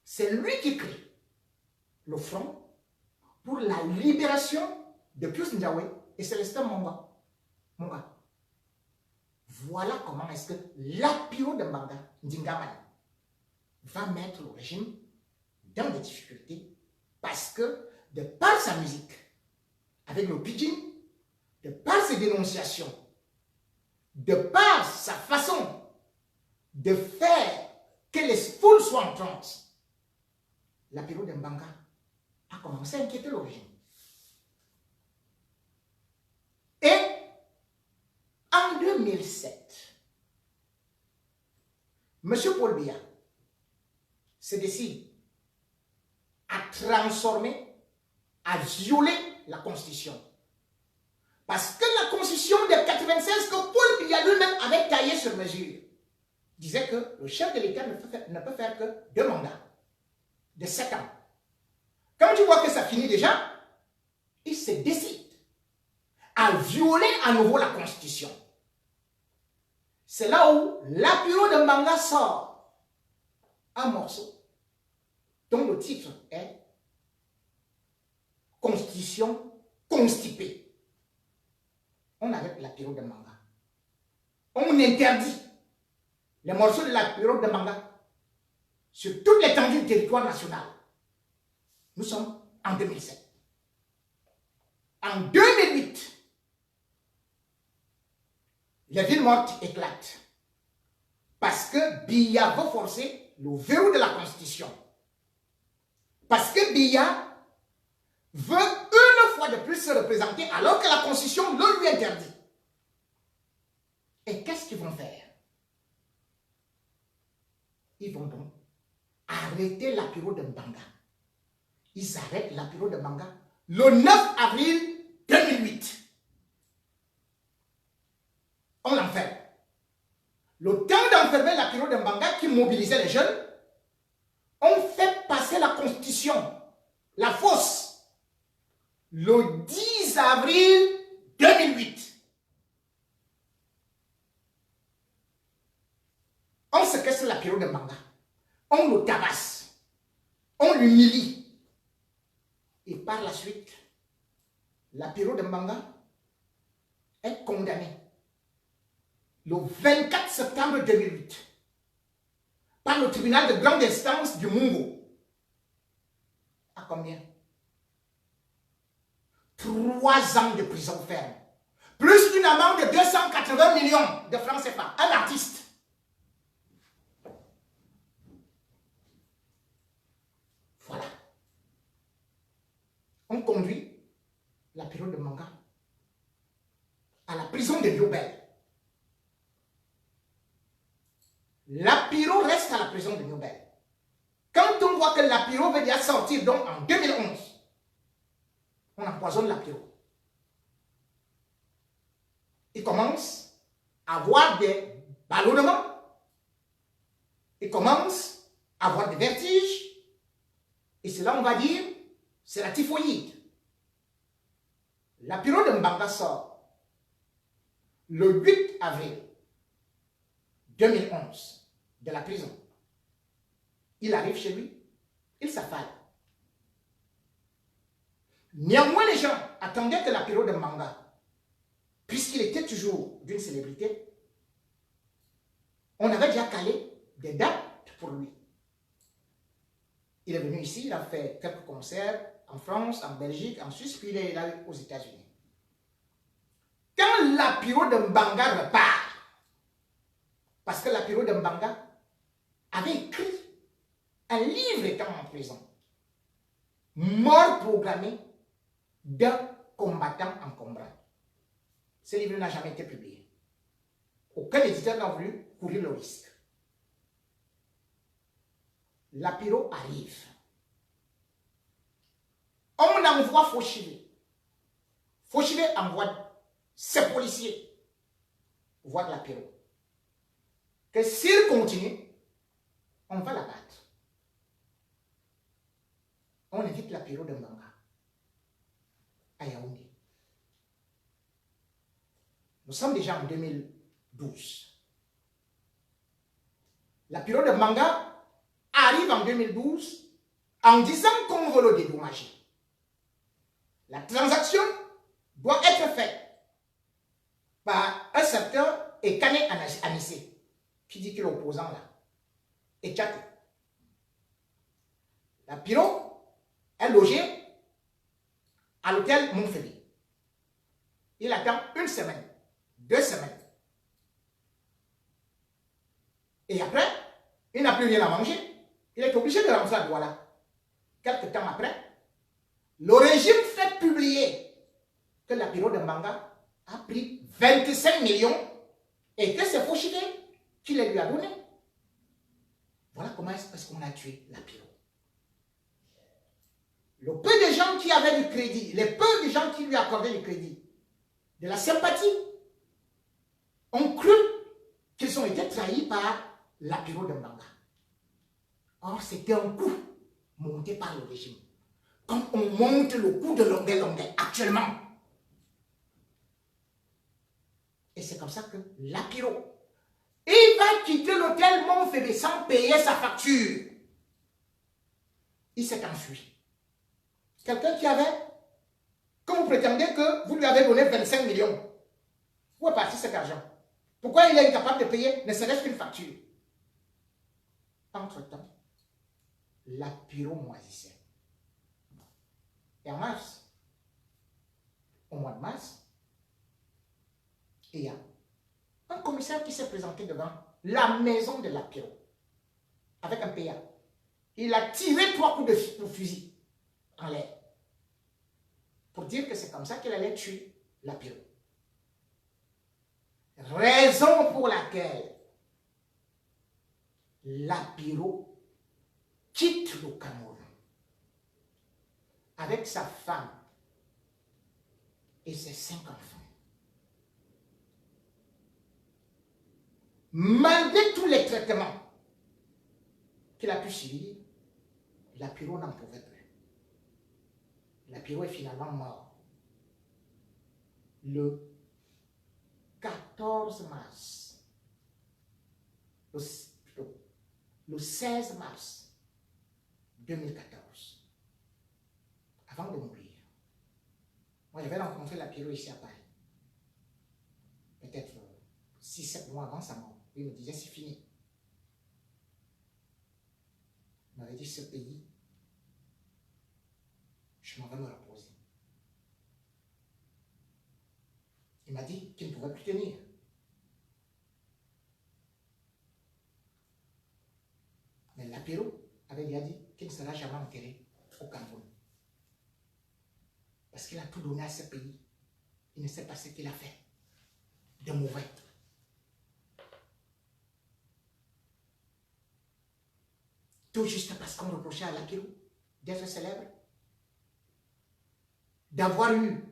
c'est lui qui crée le front pour la libération de Pius Ndiaye et Célestin Monga. Voilà comment est-ce que la Lapiro de Mbanga, Ndingamani, va mettre le régime dans des difficultés parce que, de par sa musique, avec le pidgin, de par ses dénonciations, de par sa façon de faire que les foules soient en transe, la Lapiro de Mbanga a commencé à inquiéter le régime. Et en 2007, M. Paul Biya se décide à transformer, à violer la Constitution Parce que la constitution de 96 que Paul Biya lui-même avait taillée sur mesure disait que le chef de l'État ne peut faire que 2 mandats de 7 ans. Quand tu vois que ça finit déjà, il se décide à violer à nouveau la constitution. C'est là où l'apéro de Mbanga sort un morceau dont le titre est Constitution constipée. On arrête l'apéro de Mbanga. On interdit les morceaux de l'apéro de Mbanga sur toute l'étendue du territoire national. Nous sommes en 2007. En 2008, les villes mortes éclatent. Parce que Biya veut forcer le verrou de la Constitution. Parce que Biya veut une fois de plus se représenter alors que la Constitution le lui interdit. Et qu'est-ce qu'ils vont faire? Ils vont donc arrêter l'apéro de Mbanga. Ils arrêtent l'apéro de Mbanga le 9 avril 2008. On l'enferme. Le temps d'enfermer l'apéro de Mbanga qui mobilisait les jeunes, on fait passer la Constitution, la fausse, le 10 avril 2008. On séquestre l'apéro de Mbanga. On le tabasse. On l'humilie. Et par la suite, l'apéro de Mbanga est condamné le 24 septembre 2008 par le tribunal de grande instance du Mungo. À combien? 3 ans de prison ferme. Plus une amende de 280 millions de francs CFA. Un artiste. Voilà. On conduit l'apéro de Mbanga à la prison de Diobel. L'apéro reste à la prison de Diobel. Quand on voit que l'apéro veut déjà sortir, donc en 2011, on empoisonne l'apéro. Il commence à avoir des ballonnements. Il commence à avoir des vertiges. Et cela, on va dire, c'est la typhoïde. L'apéro de Mbanga sort le 8 avril 2011 de la prison. Il arrive chez lui, il s'affale. Néanmoins, les gens attendaient que l'apéro de Mbanga, puisqu'il était toujours d'une célébrité, on avait déjà calé des dates pour lui. Il est venu ici, il a fait quelques concerts en France, en Belgique, en Suisse, puis il est allé aux États-Unis. Quand l'apéro de Mbanga repart, parce que l'apéro de Mbanga avait écrit un livre étant en prison, Mort programmée d'un combattant encombrant. Ce livre n'a jamais été publié. Aucun éditeur n'a voulu courir le risque. L'apéro arrive. On envoie Fauchivé. Fauchivé envoie ses policiers voir l'apéro. Que s'il continue, on va l'abattre. On invite l'apéro de Mbanga à Yaoundé. Nous sommes déjà en 2012. L'apéro de Mbanga arrive en 2012 en disant qu'on veut le dédommager. La transaction doit être faite par un certain Ekane Anissé, qui dit qu'il est opposant là, et Tchaké. L'apéro est logé à l'hôtel Montferry. Il attend 1 semaine, 2 semaines. Et après, il n'a plus rien à manger. Il est obligé de rentrer à Douala. Quelque temps après, le régime fait publier que l'apéro de Mbanga a pris 25 millions et que c'est Fauchivé qui les lui a donné. Voilà comment est-ce qu'on a tué l'apéro. Le peu de gens qui avaient du crédit, les peu de gens qui lui accordaient du crédit, de la sympathie, ont cru qu'ils ont été trahis par l'apéro de Mbanga. Or, c'était un coup monté par le régime. Comme on monte le coup de Longuet actuellement. Et c'est comme ça que l'apéro, il va quitter l'hôtel Montfébé sans payer sa facture. Il s'est enfui. Quelqu'un qui avait, quand vous prétendez que vous lui avez donné 25 millions, où est parti cet argent? Pourquoi il est incapable de payer ne serait-ce qu'une facture? Entre-temps, l'apéro moisissait. Et en mars, au mois de mars, il y a un commissaire qui s'est présenté devant la maison de l'apéro avec un PA. Il a tiré 3 coups de fusil en l'air pour dire que c'est comme ça qu'il allait tuer l'apéro. Raison pour laquelle l'apéro quitte le Cameroun avec sa femme et ses 5 enfants. Malgré tous les traitements qu'il a pu subir, l'apéro n'en pouvait plus. L'apéro est finalement mort le 14 mars, le 16 mars 2014, avant de mourir. Moi, j'avais rencontré l'apéro ici à Paris, peut-être 6-7 mois avant sa mort. Il me disait, c'est fini. Il m'avait dit, ce pays, je m'en vais me reposer. Il m'a dit qu'il ne pouvait plus tenir. Mais l'apéro avait déjà dit qu'il ne sera jamais enterré au Cameroun. Parce qu'il a tout donné à ce pays. Il ne sait pas ce qu'il a fait de mauvais. Tout juste parce qu'on reprochait à l'apéro d'être célèbre, d'avoir eu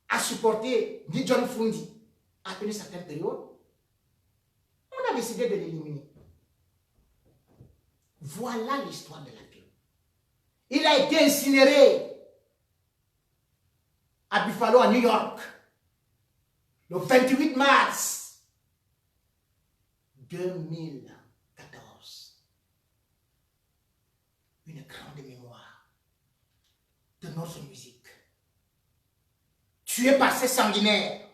à supporter Guy John Fundi à une certaine période, on a décidé de l'éliminer. Voilà l'histoire de l'apéro. Il a été incinéré à Buffalo, à New York, le 28 mars 2014. Une grande mémoire de notre musique. Tué par ces sanguinaires,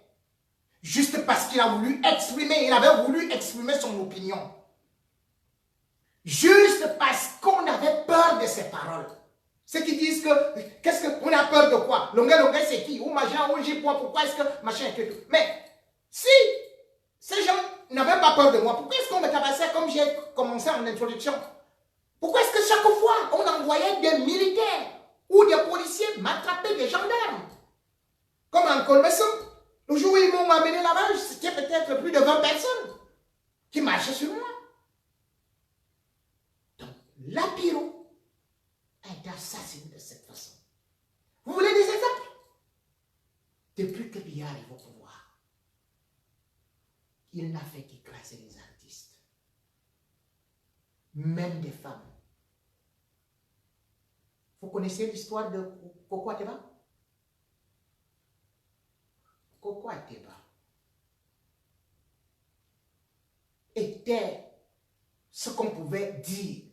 juste parce qu'il a voulu exprimer, il avait voulu exprimer son opinion. Juste parce qu'on avait peur de ses paroles. Ceux qui disent que, qu'est-ce qu'on a peur de quoi? Longuet c'est qui? Ou machin, ou j'ai pourquoi est-ce que machin et tout. Mais si ces gens n'avaient pas peur de moi, pourquoi est-ce qu'on me tabassait comme j'ai commencé en introduction? Pourquoi est-ce que chaque fois on envoyait des militaires ou des policiers m'attraper des gendarmes? Comme en Colmesson, le jour où ils m'ont amené là-bas, c'était peut-être plus de 20 personnes qui marchaient sur moi. Donc, l'apéro a été assassiné de cette façon. Vous voulez des exemples? Depuis que Biya arrive au pouvoir, il n'a fait qu'écraser les artistes, même des femmes. Vous connaissez l'histoire de Koko Ateba? Koko Ateba était ce qu'on pouvait dire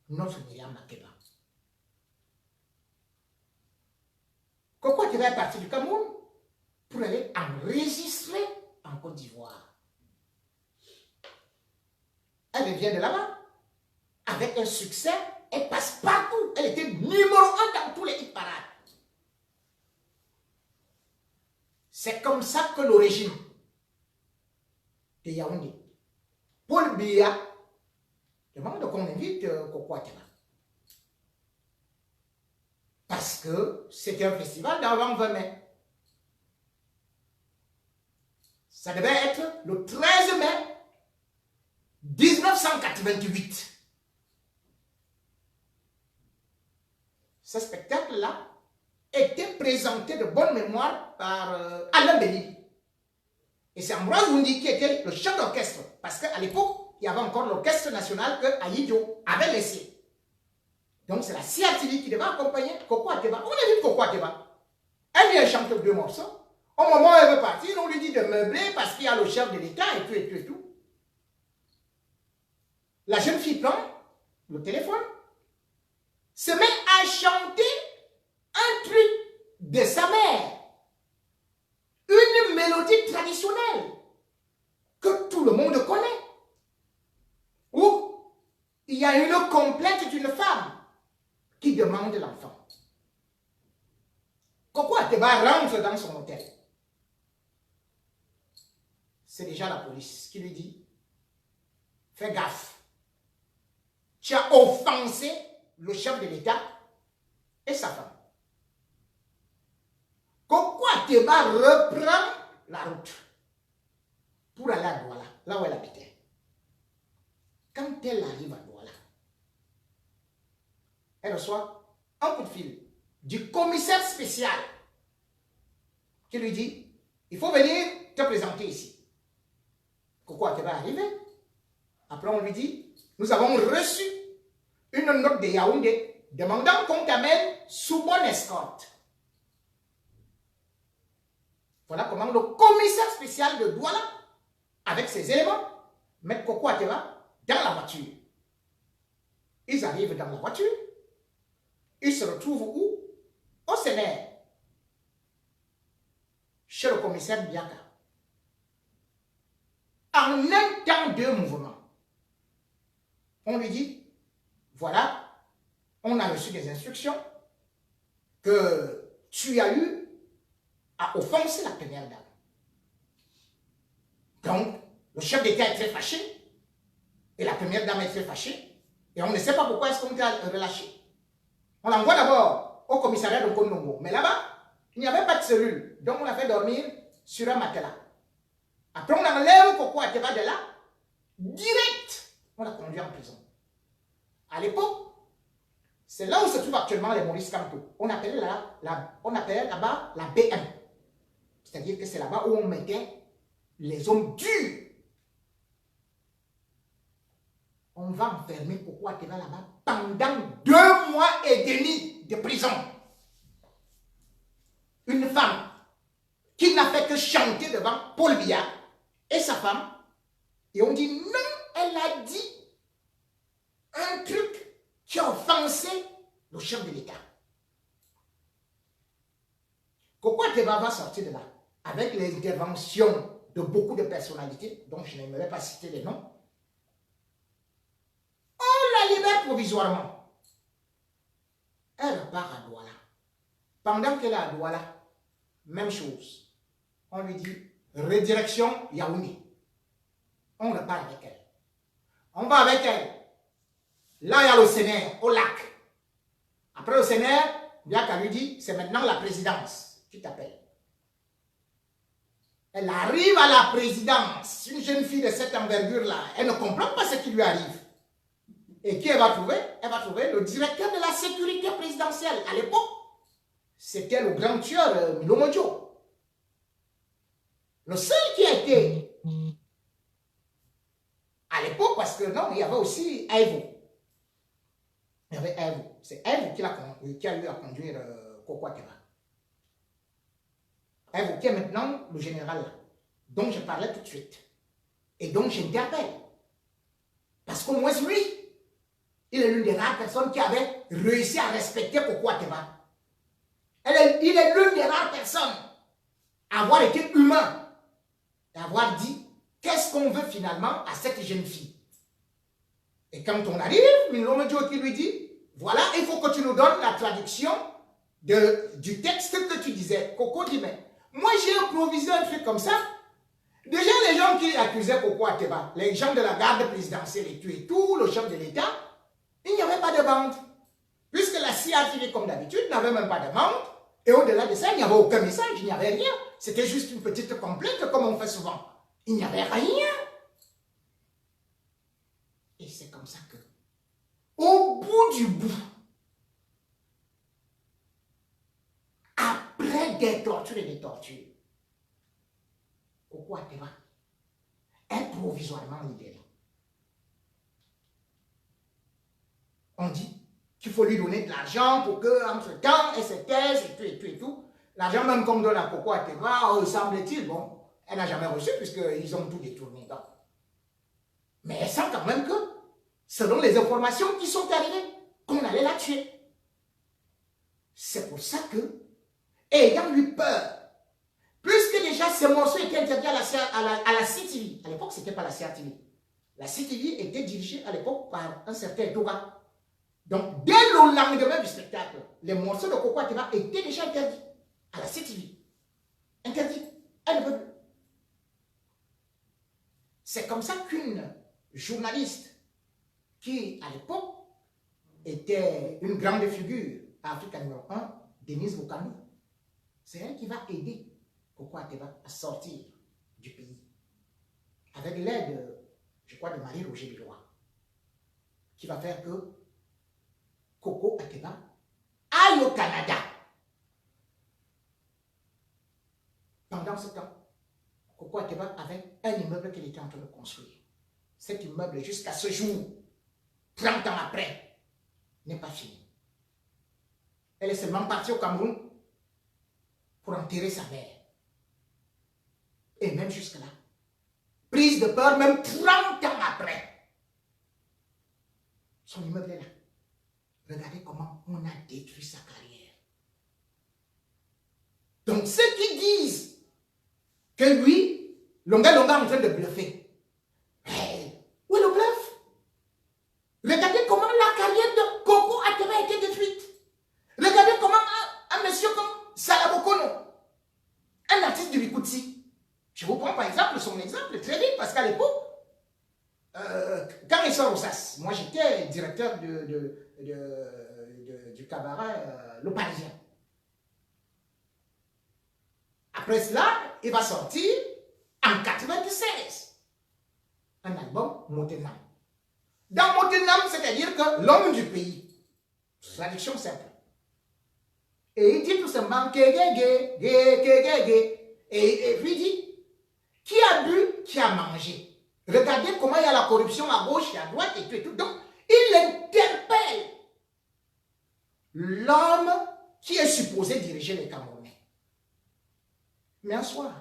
notre Myriam Makeba. Koko Ateba est parti du Cameroun pour aller enregistrer en Côte d'Ivoire. Elle revient de là-bas avec un succès. Elle passe partout. Elle était numéro 1 dans tous les hit parades. C'est comme ça que le régime de Yaoundé, Paul Biya, demande qu'on invite Koko Ateba. Parce que c'était un festival d'avant 20 mai. Ça devait être le 13 mai 1988. Ce spectacle-là était présenté de bonne mémoire par Alain Béni. Et c'est Ambroise Oundi qui était le chef d'orchestre. Parce qu'à l'époque, il y avait encore l'orchestre national que Aïdjo avait laissé. Donc c'est la CRTV qui devait accompagner Coco Ateba. On a vu Coco Ateba. Elle vient chanter 2 morceaux. Au moment où elle veut partir, on lui dit de meubler parce qu'il y a le chef de l'État et tout et tout et tout. La jeune fille prend le téléphone, se met à chanter un truc de sa mère. Une mélodie traditionnelle que tout le monde connaît. Où il y a une complainte d'une femme qui demande l'enfant. Coco Ateba rentre dans son hôtel. C'est déjà la police qui lui dit, fais gaffe. Tu as offensé le chef de l'État et sa femme. Coco Ateba reprend la route pour aller à Douala, là où elle habitait. Quand elle arrive à Douala, elle reçoit un coup de fil du commissaire spécial qui lui dit, il faut venir te présenter ici. Coco Ateba est arrivé. Après on lui dit, nous avons reçu une note de Yaoundé demandant qu'on t'amène sous bonne escorte. Voilà comment le commissaire spécial de Douala, avec ses éléments, met Coco Ateba dans la voiture. Ils arrivent dans la voiture. Ils se retrouvent où? Au Sénère, chez le commissaire Biaka. En un temps, 2 mouvements. On lui dit, voilà, on a reçu des instructions que tu as eu à offenser la première dame. Donc, le chef d'État est très fâché, et la première dame est très fâchée, et on ne sait pas pourquoi est-ce qu'on t'a relâché. On l'envoie d'abord au commissariat de Kondongo, mais là-bas, il n'y avait pas de cellule, donc on l'a fait dormir sur un matelas. Après, on enlève Coco Ateba de là, direct, on l'a conduit en prison. À l'époque, c'est là où se trouve actuellement les Maurice Kamto. On appelait là-bas la BM. C'est-à-dire que c'est là-bas où on mettait les hommes durs. On va enfermer Coco Ateba là-bas pendant 2 mois et demi de prison. Une femme qui n'a fait que chanter devant Paul Biya et sa femme. Et on dit non, elle a dit un truc qui a offensé le chef de l'État. Coco Ateba va sortir de là avec les interventions de beaucoup de personnalités, dont je n'aimerais pas citer les noms. On la libère provisoirement. Elle repart à Douala. Pendant qu'elle est à Douala, même chose. On lui dit redirection Yaoundé. On repart avec elle. On va avec elle. Là, il y a le Sénère, au lac. Après le Sénère, Biaka lui dit, c'est maintenant la présidence qui t'appelle. Elle arrive à la présidence. Une jeune fille de cette envergure-là, elle ne comprend pas ce qui lui arrive. Et qui elle va trouver? Elle va trouver le directeur de la sécurité présidentielle. À l'époque, c'était le grand tueur Milo Modjo. Le seul qui a été à l'époque, parce que non, il y avait aussi Evo. Il y avait Evo. C'est Evo qui a eu à conduire Coco Ateba. Evo qui est maintenant le général là, dont je parlais tout de suite. Et donc j'interpelle. Parce qu'au moins lui, il est l'une des rares personnes qui avait réussi à respecter Coco Ateba. Il est l'une des rares personnes à avoir été humain et avoir dit qu'est-ce qu'on veut finalement à cette jeune fille. Et quand on arrive, Milo Modjo qui lui dit, voilà, il faut que tu nous donnes la traduction du texte que tu disais. Coco dit, mais moi j'ai improvisé un truc comme ça. Déjà les gens qui accusaient Coco Ateba, les gens de la garde présidentielle et tout, le chef de l'État, il n'y avait pas de bande. Puisque la CIA, comme d'habitude, n'avait même pas de bande. Et au-delà de ça, il n'y avait aucun message, il n'y avait rien. C'était juste une petite complainte comme on fait souvent. Il n'y avait rien. Et c'est comme ça que, au bout du bout, des tortures et des tortures, Coco Ateba est provisoirement libéré. On dit qu'il faut lui donner de l'argent pour que, entre-temps, elle se taise et tout et tout et tout. L'argent même qu'on donne à Coco Ateba, semble-t-il, bon, elle n'a jamais reçu puisqu'ils ont tout détourné. Donc. Mais elle sent quand même que, selon les informations qui sont arrivées, qu'on allait la tuer. C'est pour ça que, ayant eu peur, puisque déjà ces morceaux étaient interdits à la CTV, à l'époque ce n'était pas la CRTV, la CTV était dirigée à l'époque par un certain Toga. Donc dès le lendemain du spectacle, les morceaux de Coco Ateba étaient déjà interdits à la CTV. Interdits. Elle ne peut plus. C'est comme ça qu'une journaliste qui, à l'époque, était une grande figure à Afrique numéro 1, Denise Bokani, c'est elle qui va aider Coco Ateba à sortir du pays. Avec l'aide, je crois, de Marie-Roger Bilois, qui va faire que Coco Ateba aille au Canada. Pendant ce temps, Coco Ateba avait un immeuble qu'il était en train de construire. Cet immeuble, jusqu'à ce jour, 30 ans après, n'est pas fini. Elle est seulement partie au Cameroun pour enterrer sa mère. Et même jusque-là, prise de peur, même 30 ans après, son immeuble est là. Regardez comment on a détruit sa carrière. Donc ceux qui disent que lui, Longa est en train de bluffer. Hey, où est le bluff? Regardez comment la carrière de Coco Ateba a été détruite. Regardez comment un monsieur comme Salabokono, un artiste du Bikutsi, je vous prends par exemple son exemple très vite, parce qu'à l'époque, quand il sort au SAS, moi j'étais directeur du cabaret Le Parisien. Après cela, il va sortir en 96 un album Motenam. Dans Motenam, c'est-à-dire que l'homme du pays, traduction simple. Et il dit tout simplement et puis il dit qui a bu, qui a mangé. Regardez comment il y a la corruption à gauche et à droite et tout et tout. Donc, il interpelle l'homme qui est supposé diriger les Camerounais. Mais un soir,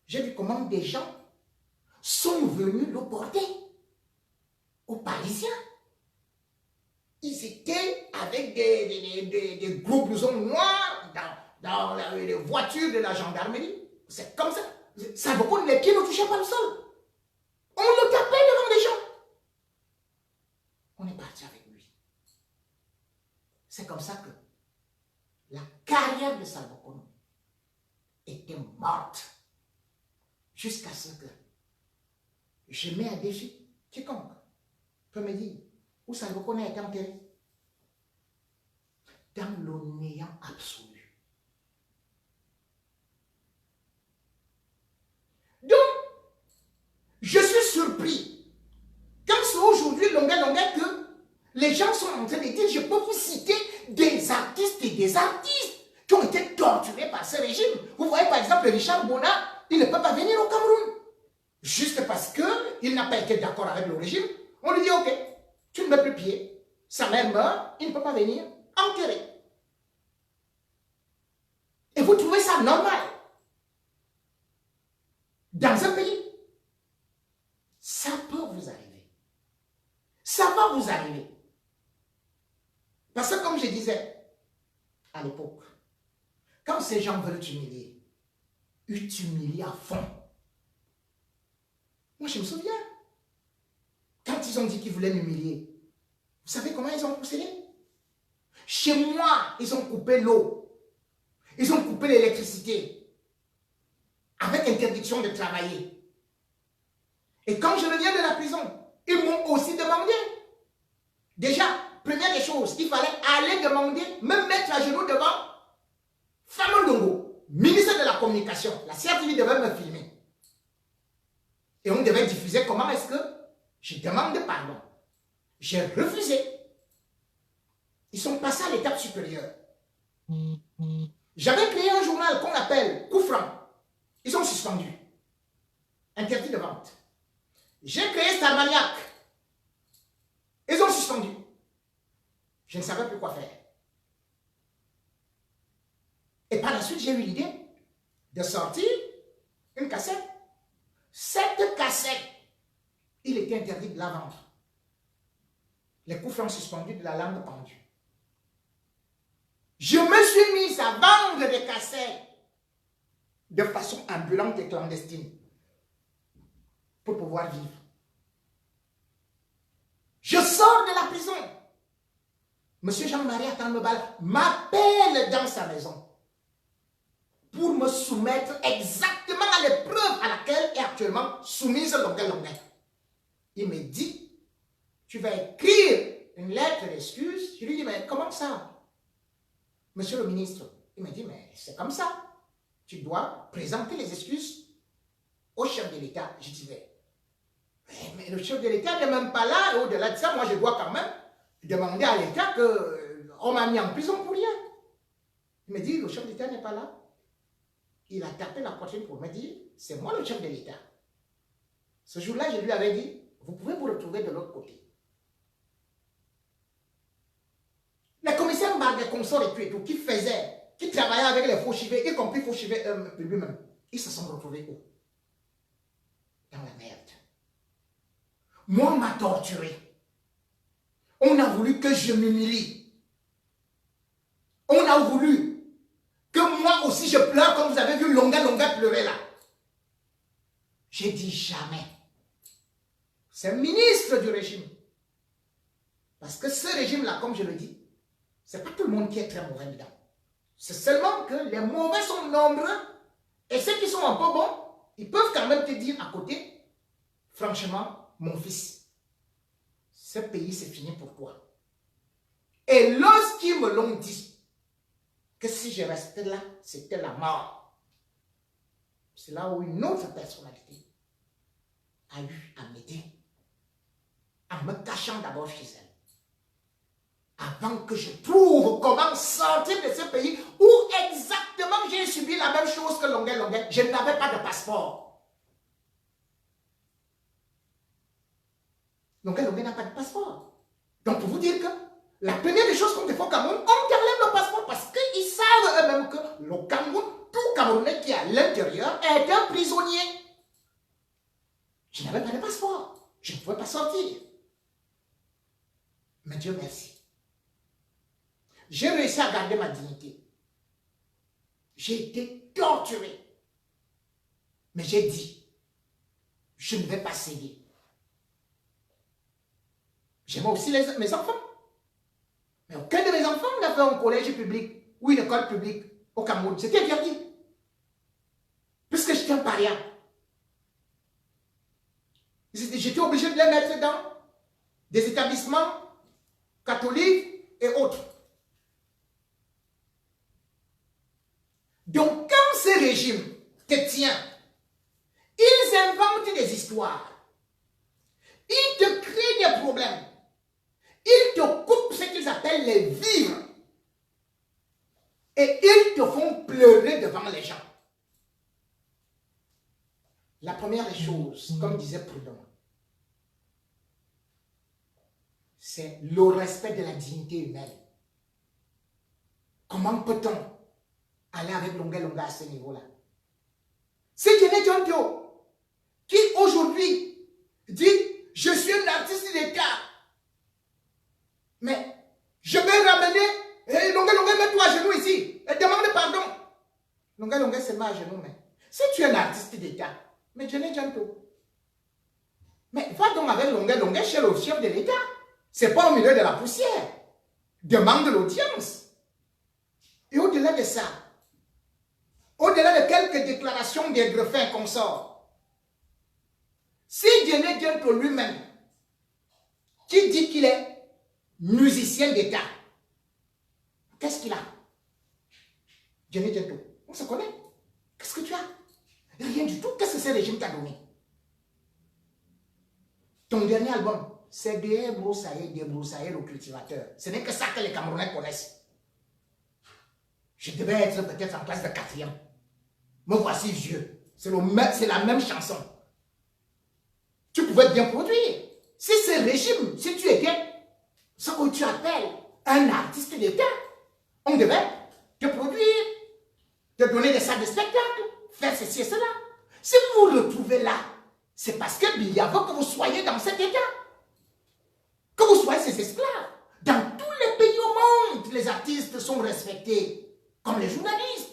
j'ai vu comment des gens sont venus le porter aux Parisiens. Ils étaient avec des gros blousons noirs dans les voitures de la gendarmerie. C'est comme ça. Ça veut dire que les pieds ne touchaient pas le sol. On le tapait devant les gens. On est parti avec lui. C'est comme ça que la carrière de Salbokono était morte. Jusqu'à ce que je mets un défi. Quiconque peut me dire où Salbokono a été enterré. Dans le néant absolu. Donc, je suis surpris. Quand c'est aujourd'hui Longa que les gens sont en train de dire, je peux vous citer des artistes et des artistes qui ont été torturés par ce régime. Vous voyez par exemple Richard Bona, il ne peut pas venir au Cameroun. Juste parce qu'il n'a pas été d'accord avec le régime, on lui dit, ok, tu ne mets plus pied, sa mère meurt, il ne peut pas venir, enterrer. Et vous trouvez ça normal? Dans un pays, ça peut vous arriver. Ça va vous arriver. Parce que comme je disais à l'époque, quand ces gens veulent t'humilier, ils t'humilient à fond. Moi, je me souviens, quand ils ont dit qu'ils voulaient m'humilier, vous savez comment ils ont procédé? Chez moi, ils ont coupé l'eau. Ils ont coupé l'électricité. Avec interdiction de travailler. Et quand je reviens de la prison, ils m'ont aussi demandé. Déjà, première des choses, il fallait aller demander, me mettre à genoux devant Famondongo, ministre de la Communication. La CRTV devait me filmer. Et on devait diffuser comment est-ce que je demande pardon. J'ai refusé. Ils sont passés à l'étape supérieure. J'avais créé un journal qu'on appelle Coup Franc. Ils ont suspendu. Interdit de vente. J'ai créé Starmaniac. Ils ont suspendu. Je ne savais plus quoi faire. Et par la suite, j'ai eu l'idée de sortir une cassette. Cette cassette, il était interdit de la vendre. Les coups francs suspendus, de la langue pendue. Je me suis mis à vendre des cassettes de façon ambulante et clandestine pour pouvoir vivre. Je sors de la prison. Monsieur Jean-Marie Atanmebala m'appelle dans sa maison pour me soumettre exactement à l'épreuve à laquelle est actuellement soumise Longuet Longuet. Il me dit, tu vas écrire une lettre d'excuse. Je lui dis, mais comment ça? Monsieur le ministre, il me dit, mais c'est comme ça. Tu dois présenter les excuses au chef de l'État. Je dis, mais le chef de l'État n'est même pas là. Et au-delà de ça, moi, je dois quand même demander à l'État qu'on m'a mis en prison pour rien. Il me dit, le chef de l'État n'est pas là. Il a tapé la poitrine pour me dire, c'est moi le chef de l'État. Ce jour-là, je lui avais dit, vous pouvez vous retrouver de l'autre côté. Les commissaires Marguerite Consort et tout, qui travaillaient avec les faux-chivés, y compris faux-chivés lui-même, ils se sont retrouvés où? Dans la merde. Moi, on m'a torturé. On a voulu que je m'humilie. On a voulu que moi aussi je pleure comme vous avez vu Longuet Longuet pleurer là. J'ai dit jamais. C'est un ministre du régime. Parce que ce régime-là, comme je le dis, c'est pas tout le monde qui est très mauvais dedans. C'est seulement que les mauvais sont nombreux et ceux qui sont un peu bons, ils peuvent quand même te dire à côté, franchement, mon fils, ce pays c'est fini pour toi. Et lorsqu'ils me l'ont dit, que si je restais là, c'était la mort. C'est là où une autre personnalité a eu à m'aider, en me cachant d'abord chez elle. Avant que je trouve comment sortir de ce pays où exactement j'ai subi la même chose que Longuet Longuet. Je n'avais pas de passeport. Longuet Longuet n'a pas de passeport. Donc pour vous dire que la première des choses qu'on fait au Cameroun, on enlève le passeport parce qu'ils savent eux-mêmes que le Cameroun, tout Camerounais qui est à l'intérieur est un prisonnier. Je n'avais pas de passeport. Je ne pouvais pas sortir. Mais Dieu merci. J'ai réussi à garder ma dignité. J'ai été torturé. Mais j'ai dit, je ne vais pas céder. J'aimais aussi mes enfants. Mais aucun de mes enfants n'a fait un collège public ou une école publique au Cameroun. C'était interdit. Puisque j'étais un paria. J'étais obligé de les mettre dans des établissements catholiques et autres. Donc, quand ce régime te tient, ils inventent des histoires. Ils te créent des problèmes. Ils te coupent ce qu'ils appellent les vivres. Et ils te font pleurer devant les gens. La première des choses, comme disait Prudhomme, c'est le respect de la dignité humaine. Comment peut-on aller avec Longuet Longuet à ce niveau-là? C'est Diené Dionto qui aujourd'hui dit « Je suis un artiste d'État, mais je vais ramener Longuet Longuet, mets-toi à genoux ici et demande pardon. » Longuet Longuet se met à genoux, mais si tu es un artiste d'État, mais Diené Dionto, mais va donc avec Longuet Longuet chez le chef de l'État. C'est pas au milieu de la poussière. Demande l'audience. Et au-delà de ça, au-delà de quelques déclarations des greffins qu'on sort, si Diené Dionto lui-même, qui dit qu'il est musicien d'État, qu'est-ce qu'il a? Diené Dionto, on se connaît. Qu'est-ce que tu as? Rien du tout. Qu'est-ce que ce régime t'a donné? Ton dernier album, c'est débroussailler le cultivateur. Ce n'est que ça que les Camerounais connaissent. Je devais être peut-être en classe de 4e. Me voici vieux. C'est la même chanson. Tu pouvais bien produire. Si c'est le régime, si tu étais ce que tu appelles un artiste d'État, on devait te produire, te donner des salles de spectacle, faire ceci et cela. Si vous vous retrouvez là, c'est parce qu'il y a que vous soyez dans cet état. Que vous soyez ces esclaves. Dans tous les pays au monde, les artistes sont respectés, comme les journalistes.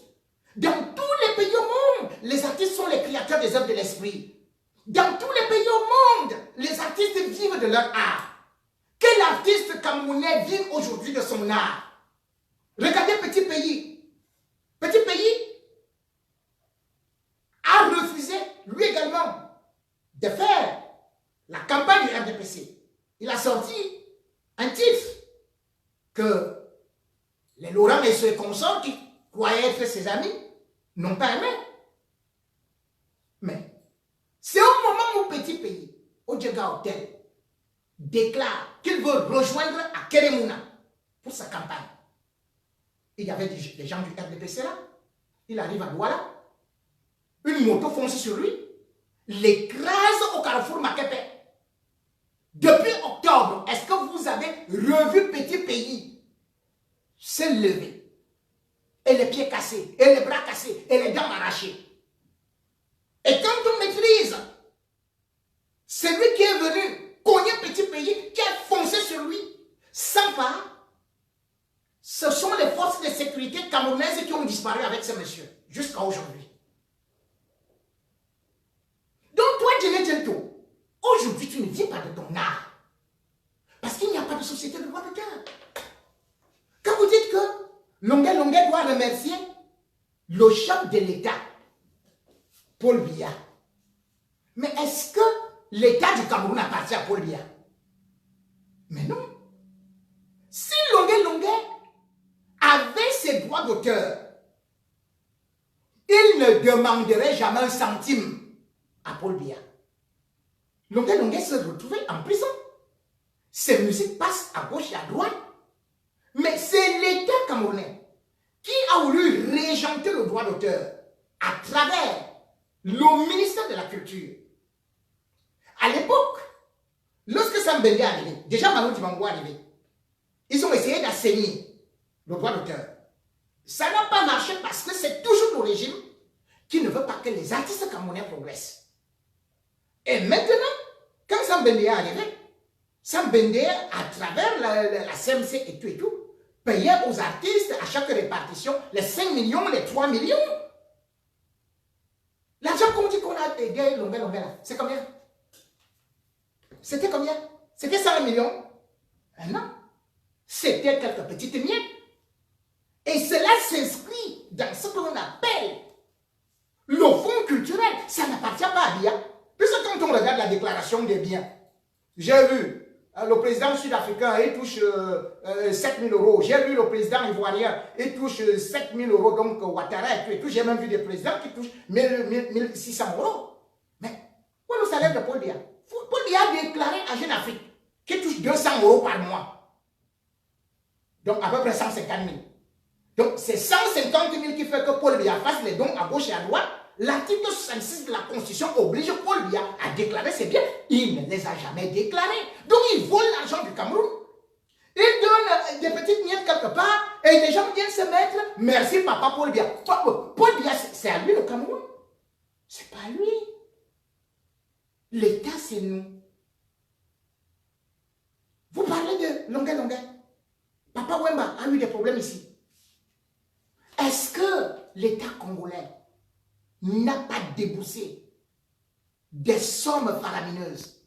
Dans tous les pays au monde, les artistes sont les créateurs des œuvres de l'esprit. Dans tous les pays au monde, les artistes vivent de leur art. Quel artiste camerounais vit aujourd'hui de son art? Regardez Petit Pays. Petit Pays a refusé, lui également, de faire la campagne du RDPC. Il a sorti un titre que les Laurent et ses consorts qui croyaient être ses amis n'ont pas aimé. Mais c'est au moment où Petit Pays, au Djega Hotel, déclare qu'il veut rejoindre à Keremouna pour sa campagne. Il y avait des gens du RDPC là. Il arrive à Douala. Une moto fonce sur lui. L'écrase au carrefour Makepe. Depuis octobre, est-ce que vous avez revu Petit Pays se lever? Et les pieds cassés, et les bras cassés, et les dents arrachées. Et quand on maîtrise, c'est lui qui est venu cogner Petit Pays, qui a foncé sur lui, sans pas. Ce sont les forces de sécurité camerounaises qui ont disparu avec ce monsieur, jusqu'à aujourd'hui. Donc toi, Djené Djento, aujourd'hui tu ne vis pas de ton art. Parce qu'il n'y a pas de société de droit d'auteur. Quand vous dites que Longuet doit remercier le chef de l'État, Paul Biya. Mais est-ce que l'État du Cameroun appartient à Paul Biya? Mais non. Si Longuet avait ses droits d'auteur, il ne demanderait jamais un centime à Paul Biya. Longuet se retrouvait en prison. Ses musiques passent à gauche et à droite. Mais c'est l'État camerounais qui a voulu régenter le droit d'auteur à travers le ministère de la Culture. À l'époque, lorsque Sambende est arrivé, déjà Manu Dibango est arrivé, ils ont essayé d'assainir le droit d'auteur. Ça n'a pas marché parce que c'est toujours le régime qui ne veut pas que les artistes camerounais progressent. Et maintenant, quand Sambende est arrivé, Sambende, à travers la CMC et tout, payait aux artistes à chaque répartition les 5 millions, les 3 millions. L'argent qu'on dit qu'on a aidé Longuet là, c'est combien? C'était combien? C'était 100 millions? Non. C'était quelques petites miettes. Et cela s'inscrit dans ce qu'on appelle le fonds culturel. Ça n'appartient pas à Biya. Puisque quand on regarde la déclaration des biens, j'ai vu le président sud-africain, il touche 7 000 euros. J'ai vu le président ivoirien, il touche 7 000 euros. Donc Ouattara et tout. J'ai même vu des présidents qui touchent 1 600 euros. Mais où est le salaire de Paul Biya? Paul Biya a déclaré à Jeune Afrique qu'il touche 200 euros par mois. Donc à peu près 150 000. Donc c'est 150 000 qui fait que Paul Biya fasse les dons à gauche et à droite. L'article 66 de la Constitution oblige Paul Biya à déclarer ses biens. Il ne les a jamais déclarés. Donc il vole l'argent du Cameroun. Il donne des petites miettes quelque part et les gens viennent se mettre. Merci papa Paul Biya. Paul Biya, c'est à lui le Cameroun. C'est pas à lui. L'État, c'est nous. Vous parlez de Longuet. Papa Wemba a eu des problèmes ici. Est-ce que l'État congolais n'a pas déboursé des sommes faramineuses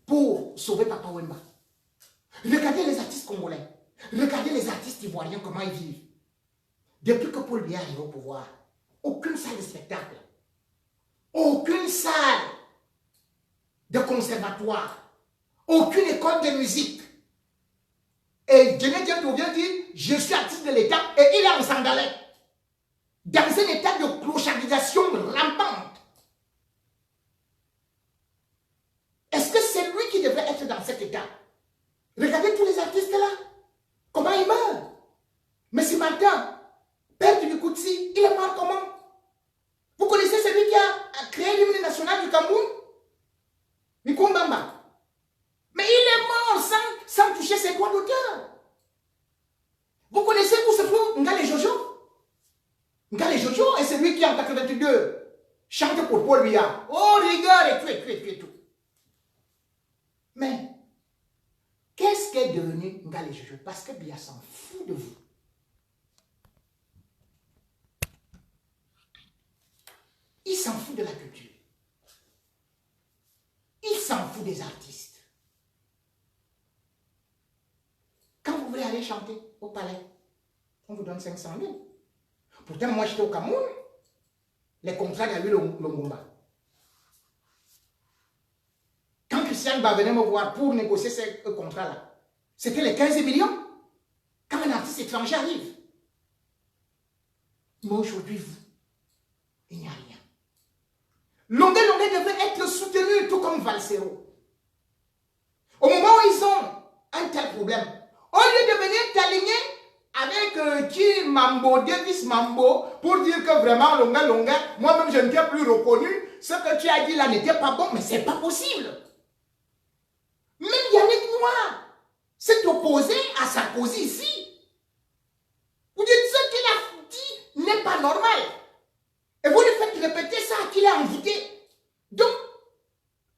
pour sauver Papa Wemba? Regardez les artistes congolais. Regardez les artistes ivoiriens, comment ils vivent. Depuis que Paul Biya arrive au pouvoir, aucune salle de spectacle, aucune salle de conservatoire, aucune école de musique. Et Djené Djento vient dire, je suis artiste de l'État, et il est en sandalette, dans un état de clochardisation rampante. Est-ce que c'est lui qui devrait être dans cet état? Regardez tous les artistes là, comment ils meurent. Martin, père du Kutsi, il est mort comment? Vous connaissez celui qui a créé l'hymne national du Cameroun? Mikumbamba. Mais il est mort sans toucher ses droits d'auteur. Vous connaissez où se trouve Ngale Jojo? Ngale Jojo est celui qui en 82 chante pour Paul Biya. Oh, rigueur et tout. Mais, qu'est-ce qu'est devenu Ngale Jojo? Parce que Biya s'en fout de vous. Il s'en fout de la culture. Il s'en fout des artistes. Quand vous voulez aller chanter au palais, on vous donne 500 000. Pourtant, moi, j'étais au Cameroun. Les contrats, il y a eu le Mumba. Quand Christian va venir me voir pour négocier ces contrats-là, c'était les 15 millions. Quand un artiste étranger arrive. Mais aujourd'hui, vous, il n'y a rien. Longuet devrait être soutenu, tout comme Valsero. Au moment où ils ont un tel problème, au lieu de venir t'aligner avec qui Mambo, Davis Mambo, pour dire que vraiment Longuet, moi-même je ne t'ai plus reconnu, ce que tu as dit là n'était pas bon, mais c'est pas possible. Même Yannick Noir s'est opposé à Sarkozy ici. Vous dites ce qu'il a dit n'est pas normal. Et vous lui faites répéter ça à qui l'a invité. Donc,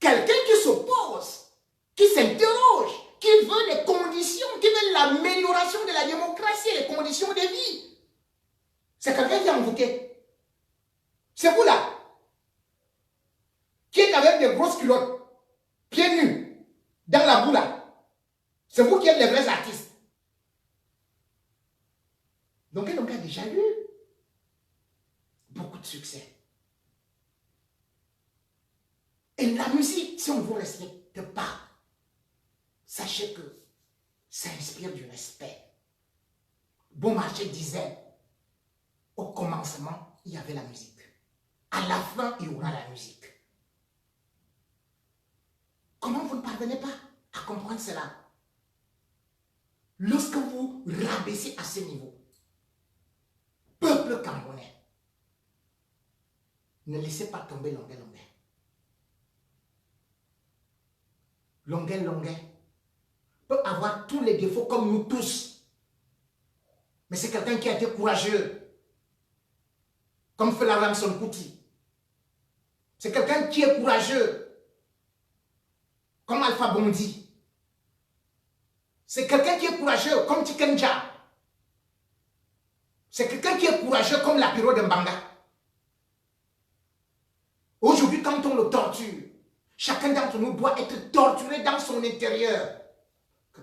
quelqu'un qui s'oppose, qui s'interroge, qui veut les conditions, qui veut l'amélioration de la démocratie et les conditions de vie. C'est quelqu'un qui a invoqué. C'est vous là, qui êtes avec des grosses culottes, pieds nus, dans la boue là. C'est vous qui êtes les vrais artistes. Donc, on a déjà eu beaucoup de succès. Et la musique, si on ne vous respecte pas, sachez que ça inspire du respect. Beaumarchais disait, au commencement, il y avait la musique. À la fin, il y aura la musique. Comment vous ne parvenez pas à comprendre cela? Lorsque vous rabaissez à ce niveau, peuple camerounais, ne laissez pas tomber Longuet. Longuet peut avoir tous les défauts comme nous tous. Mais c'est quelqu'un qui a été courageux. Comme Fela Ramson Kuti. C'est quelqu'un qui est courageux. Comme Alpha Bondi. C'est quelqu'un qui est courageux comme Tikenja. C'est quelqu'un qui est courageux comme Lapiro de Mbanga. Aujourd'hui, quand on le torture, chacun d'entre nous doit être torturé dans son intérieur.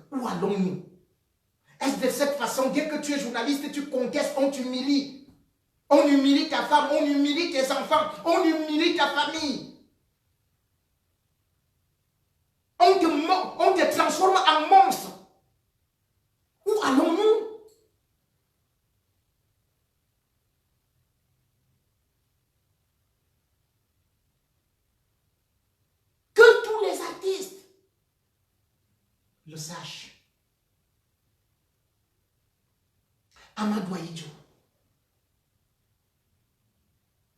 Où allons-nous? Est-ce de cette façon, dès que tu es journaliste, tu contestes, on t'humilie? On humilie ta femme, on humilie tes enfants, on humilie ta famille. On te transforme en monstre. Où allons-nous? Que tous les artistes le sachent. Amadou Ahidjo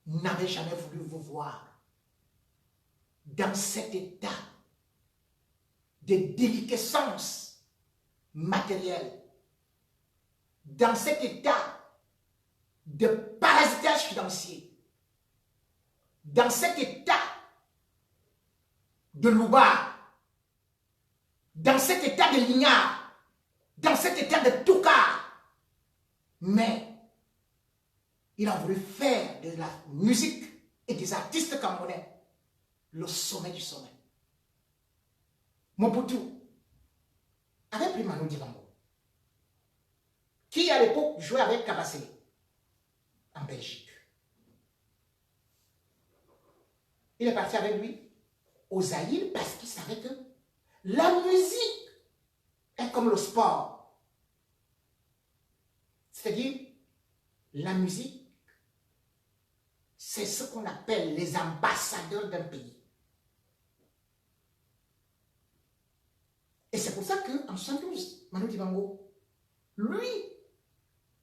n'avait jamais voulu vous voir dans cet état de déliquescence matérielle, dans cet état de parasitage financier, dans cet état de loubar, dans cet état de lignard, dans cet état de toukar. Mais il a voulu faire de la musique et des artistes camerounais le sommet du sommet. Mobutu avait pris Manu Dibango, qui à l'époque jouait avec Kabassé en Belgique. Il est parti avec lui au Zaïre parce qu'il savait que la musique est comme le sport. C'est-à-dire, la musique, c'est ce qu'on appelle les ambassadeurs d'un pays. Et c'est pour ça qu'en 1972, Manu Dibango, lui,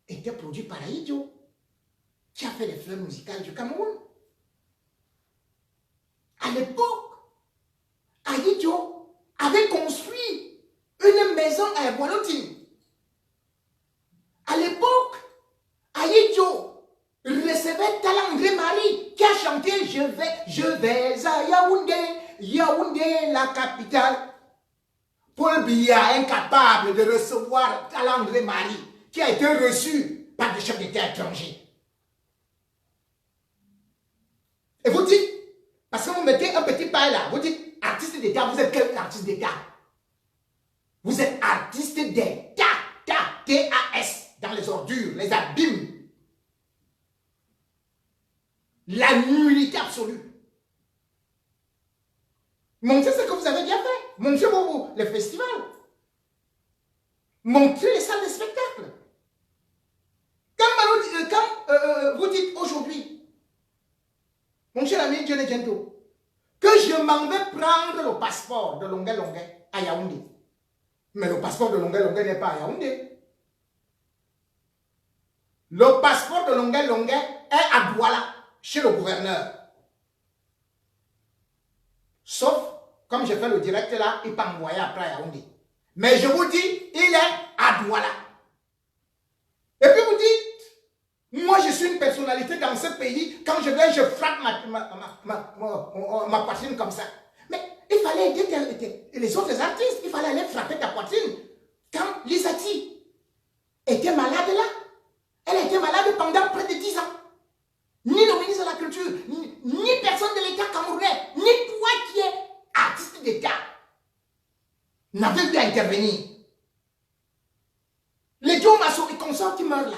est était produit par Ahidjo, qui a fait les fleurs musicales du Cameroun. À l'époque, Ahidjo avait construit une maison à Eboalotine. À l'époque, Ahidjo recevait Talla André Marie qui a chanté Je vais à Yaoundé, Yaoundé la capitale. Paul Biya, incapable de recevoir Talla André Marie, qui a été reçu par des chefs d'État étrangers. Et vous dites, parce que vous mettez un petit paille là, vous dites, artiste d'État, vous êtes quel artiste d'État? Vous êtes artiste d'État, T-A-S, dans les ordures, les abîmes. La nullité absolue. Montrez ce que vous avez bien fait. Montrez les festivals. Montrez les salles de spectacle. Quand vous dites aujourd'hui, mon cher ami Djene Djento, que je m'en vais prendre le passeport de Longué Longué à Yaoundé. Mais le passeport de Longué Longué n'est pas à Yaoundé. Le passeport de Longué Longué est à Douala, chez le gouverneur. Sauf, comme j'ai fait le direct là, il peut envoyer après à Yaoundé. Mais je vous dis, il est à Douala. Et puis vous dites, moi je suis une personnalité dans ce pays, quand je viens, je frappe ma poitrine comme ça. Mais il fallait aider les autres artistes, il fallait aller frapper ta poitrine. Quand Lisati était malade là, elle a été malade pendant près de 10 ans. Ni le ministre de la Culture, ni personne de l'État camerounais, ni toi qui es artiste d'État, n'avait pu intervenir. Les Joe Masso et consorts qui meurent là.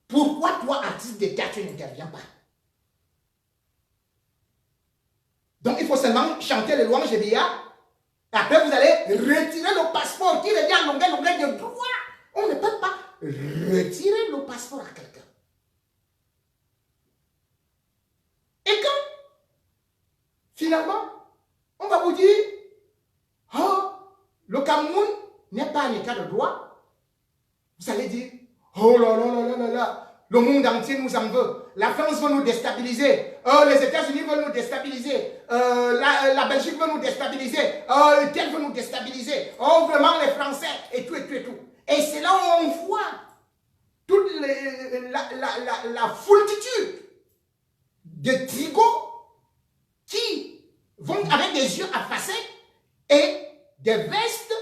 Pourquoi toi, artiste d'État, tu n'interviens pas? Donc il faut seulement chanter les louanges de Biya. Après vous allez retirer le passeport qui revient à longueur de droit. On ne peut pas retirer le passeport à quelqu'un. Et quand, finalement, on va vous dire, oh, le Cameroun n'est pas un état de droit, vous allez dire, oh là là là là là là, le monde entier nous en veut, la France veut nous déstabiliser, les États-Unis veulent nous déstabiliser, la Belgique veut nous déstabiliser, tel veut nous déstabiliser, oh vraiment les Français, et tout, et tout, et tout. Et c'est là où on voit toute la foultitude de trigots qui vont avec des yeux affacés et des vestes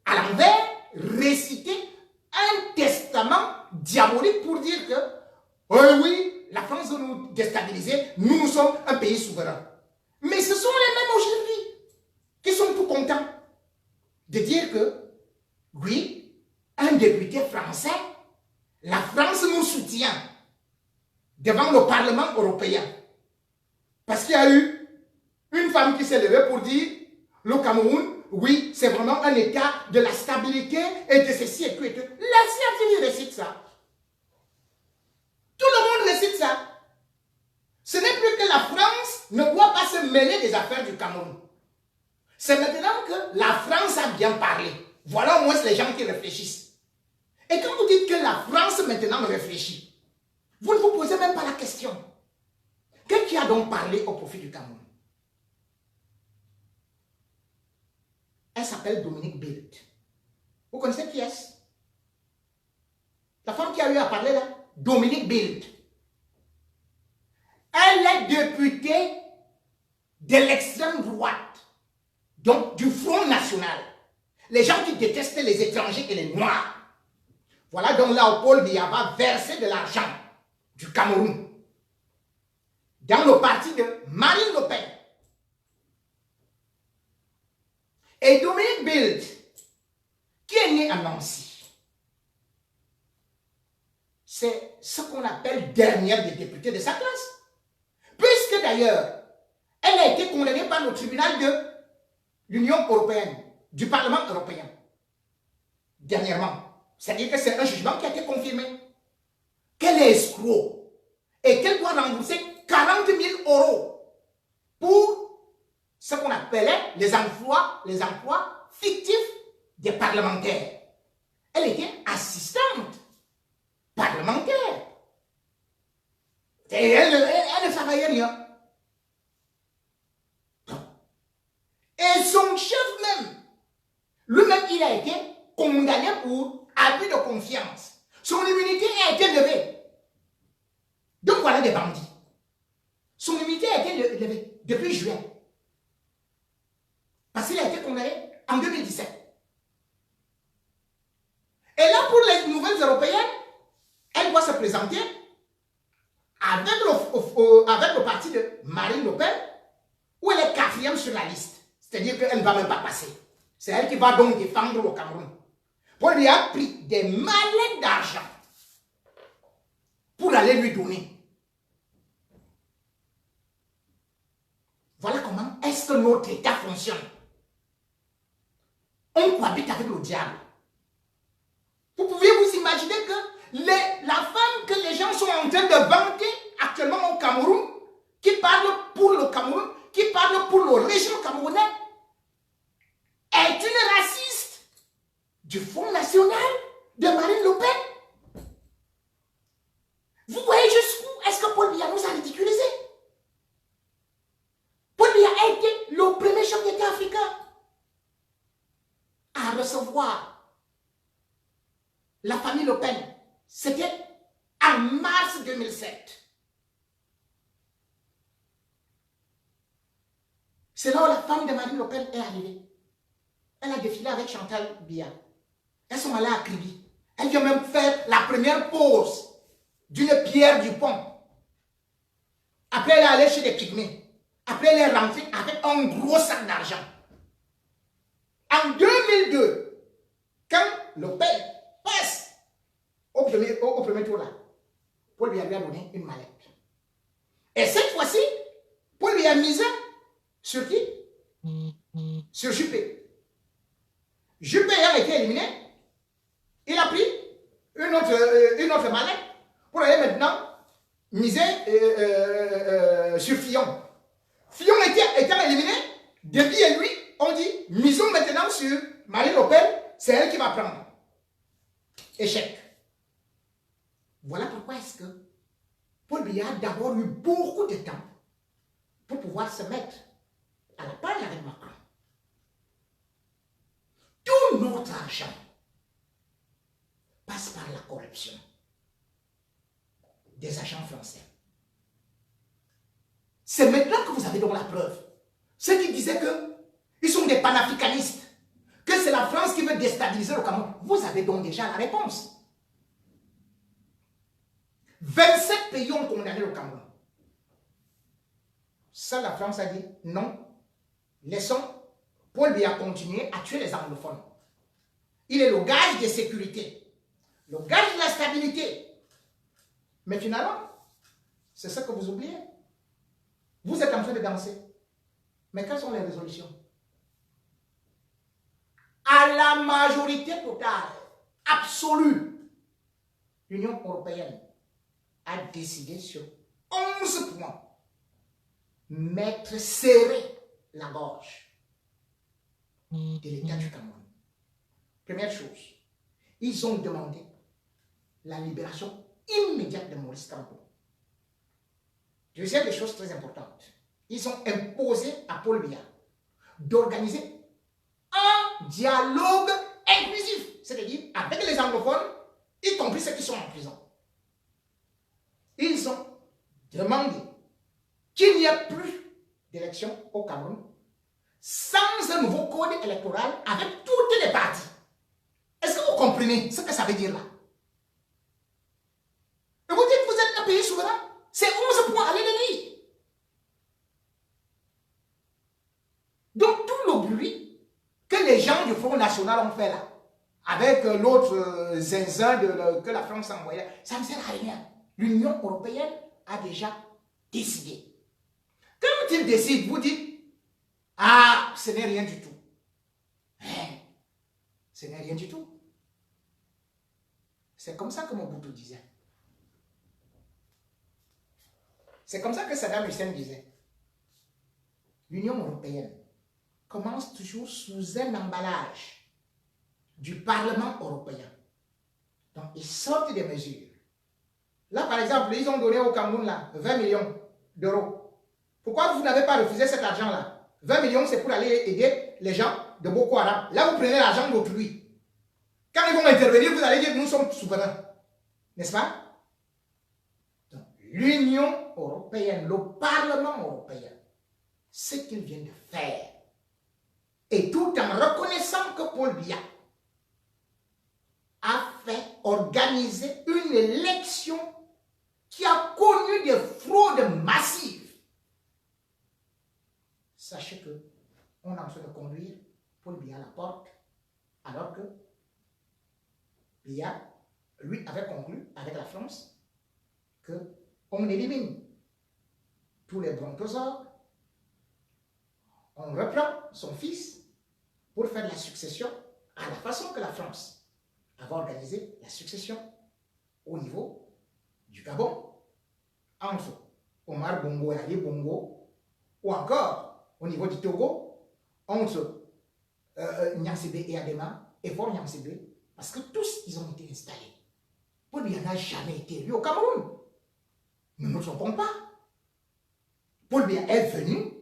à l'envers réciter un testament diabolique pour dire que oh oui, la France veut nous déstabiliser, nous sommes un pays souverain. Mais ce sont les mêmes aujourd'hui qui sont tout contents de dire que oui, un député français, la France nous soutient devant le Parlement européen. Parce qu'il y a eu une femme qui s'est levée pour dire le Cameroun, oui, c'est vraiment un état de la stabilité et de ceci et tout et tout. La science récite ça. Tout le monde récite ça. Ce n'est plus que la France ne doit pas se mêler des affaires du Cameroun. C'est maintenant que la France a bien parlé. Voilà au moins les gens qui réfléchissent. Et quand vous dites que la France maintenant réfléchit, vous ne vous posez même pas la question. Qui a donc parlé au profit du Cameroun? Elle s'appelle Dominique Bildt. Vous connaissez qui est-ce? La femme qui a eu à parler là, Dominique Bildt. Elle est députée de l'extrême droite, donc du Front National. Les gens qui détestent les étrangers et les Noirs. Voilà donc là où Paul Biya va verser de l'argent du Cameroun dans le parti de Marine Le Pen. Et Dominique Bildt, qui est né à Nancy, c'est ce qu'on appelle dernière des députés de sa classe. Puisque d'ailleurs, elle a été condamnée par le tribunal de l'Union européenne, du Parlement européen, dernièrement. C'est-à-dire que c'est un jugement qui a été confirmé. Qu'elle est escroc et qu'elle doit rembourser 40 000 € pour ce qu'on appelait les emplois fictifs des parlementaires. Elle était assistante parlementaire. Et elle ne travaillait rien. Et son chef même, lui-même, il a été condamné pour abus de confiance. Son immunité a été levée. Donc voilà des bandits. Son immunité a été levée depuis juin. Parce qu'il a été condamné en 2017. Et là, pour les nouvelles européennes, elle doit se présenter avec le parti de Marine Le Pen, où elle est 4e sur la liste. C'est-à-dire qu'elle ne va même pas passer. C'est elle qui va donc défendre le Cameroun. Paul lui a pris des mallettes d'argent pour aller lui donner. Voilà comment est-ce que notre État fonctionne. On cohabite avec le diable. Vous pouvez vous imaginer que la femme que les gens sont en train de vanter actuellement au Cameroun, qui parle pour le Cameroun, qui parle pour le régime camerounais, est une raciste du Front National de Marine Le Pen. Vous voyez jusqu'où est-ce que Paul Biya nous a ridiculisés? Paul Biya a été le premier chef d'État africain à recevoir la famille Le Pen. C'était en mars 2007. C'est là où la femme de Marine Le Pen est arrivée. Elle a défilé avec Chantal Biya. Elles sont allées à Kribi. Elle vient même faire la première pause d'une pierre du pont. Après, elle est allée chez les pygmées. Après, elle est rentrée avec un gros sac d'argent. En 2002, quand Le Pen passe au premier tour là, Paul lui a donné une mallette. Et cette fois-ci, Paul lui a misé sur qui? Sur Juppé. Juppé ayant été éliminé, il a pris une autre mallette pour aller maintenant miser sur Fillon. Fillon étant éliminé, depuis et lui, on dit, misons maintenant sur Marine Le Pen, c'est elle qui va prendre. Échec. Voilà pourquoi est-ce que Paul Biya a d'abord eu beaucoup de temps pour pouvoir se mettre à la page avec Macron. Tout notre argent passe par la corruption des agents français. C'est maintenant que vous avez donc la preuve. Ceux qui disaient qu'ils sont des panafricanistes, que c'est la France qui veut déstabiliser le Cameroun, vous avez donc déjà la réponse. 27 pays ont condamné le Cameroun. Ça, la France a dit non, laissons Paul Biya continuer à tuer les anglophones. Il est le gage de sécurité, le gage de la stabilité. Mais finalement, c'est ça que vous oubliez. Vous êtes en train de danser. Mais quelles sont les résolutions? À la majorité totale, absolue, l'Union européenne a décidé sur 11 points mettre serré la gorge de l'État du Cameroun. Première chose, ils ont demandé la libération immédiate de Maurice Kamto. Deuxième des choses très importantes, ils ont imposé à Paul Biya d'organiser un dialogue inclusif, c'est-à-dire avec les anglophones, y compris ceux qui sont en prison. Ils ont demandé qu'il n'y ait plus d'élections au Cameroun sans un nouveau code électoral avec toutes les parties. Est-ce que vous comprenez ce que ça veut dire là? Et vous dites que vous êtes un pays souverain? C'est 11 points, allez les lire. Donc tout le bruit que les gens du Front National ont fait là, avec l'autre zinzin que la France a envoyé, ça ne sert à rien. L'Union européenne a déjà décidé. Quand il décide, vous dites, ah, ce n'est rien du tout. Ce n'est rien du tout. C'est comme ça que Mobutu disait. C'est comme ça que Saddam Hussein disait. L'Union européenne commence toujours sous un emballage du Parlement européen. Donc, ils sortent des mesures Là, par exemple, ils ont donné au Cameroun là, 20 millions d'euros. Pourquoi vous n'avez pas refusé cet argent-là? 20 millions, c'est pour aller aider les gens de Boko Haram. Là, vous prenez l'argent d'autrui. Quand ils vont intervenir, vous allez dire que nous sommes souverains. N'est-ce pas? L'Union européenne, le Parlement européen, ce qu'il vient de faire, et tout en reconnaissant que Paul Biya a fait organiser une élection qui a connu des fraudes massives. Sachez que on est en train de conduire Paul Biya à la porte, alors que Biya, lui, avait conclu avec la France qu'on élimine tous les brontosaures, on reprend son fils pour faire la succession à la façon que la France avait organisé la succession au niveau du Gabon, entre Omar Bongo et Ali Bongo, ou encore au niveau du Togo, entre Nyansebe et Adema, et Fort Nyansebe, parce que tous, ils ont été installés. Paul Biya n'a jamais été élu au Cameroun. Ne nous trompons pas. Paul Biya est venu,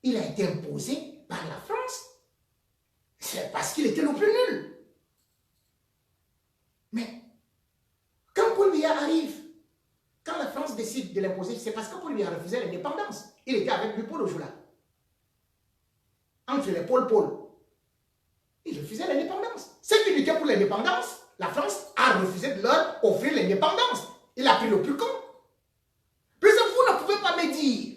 il a été imposé par la France. C'est parce qu'il était le plus nul. Mais quand Paul Biya arrive, quand la France décide de l'imposer, c'est parce que Paul Biya refusait l'indépendance. Il était avec lui Paul Ojoula. Entre les Paul, il refusait l'indépendance. Ceux qui luttaient pour l'indépendance, la France a refusé de leur offrir l'indépendance. Il a pris le plus con. Puisque vous ne pouvez pas me dire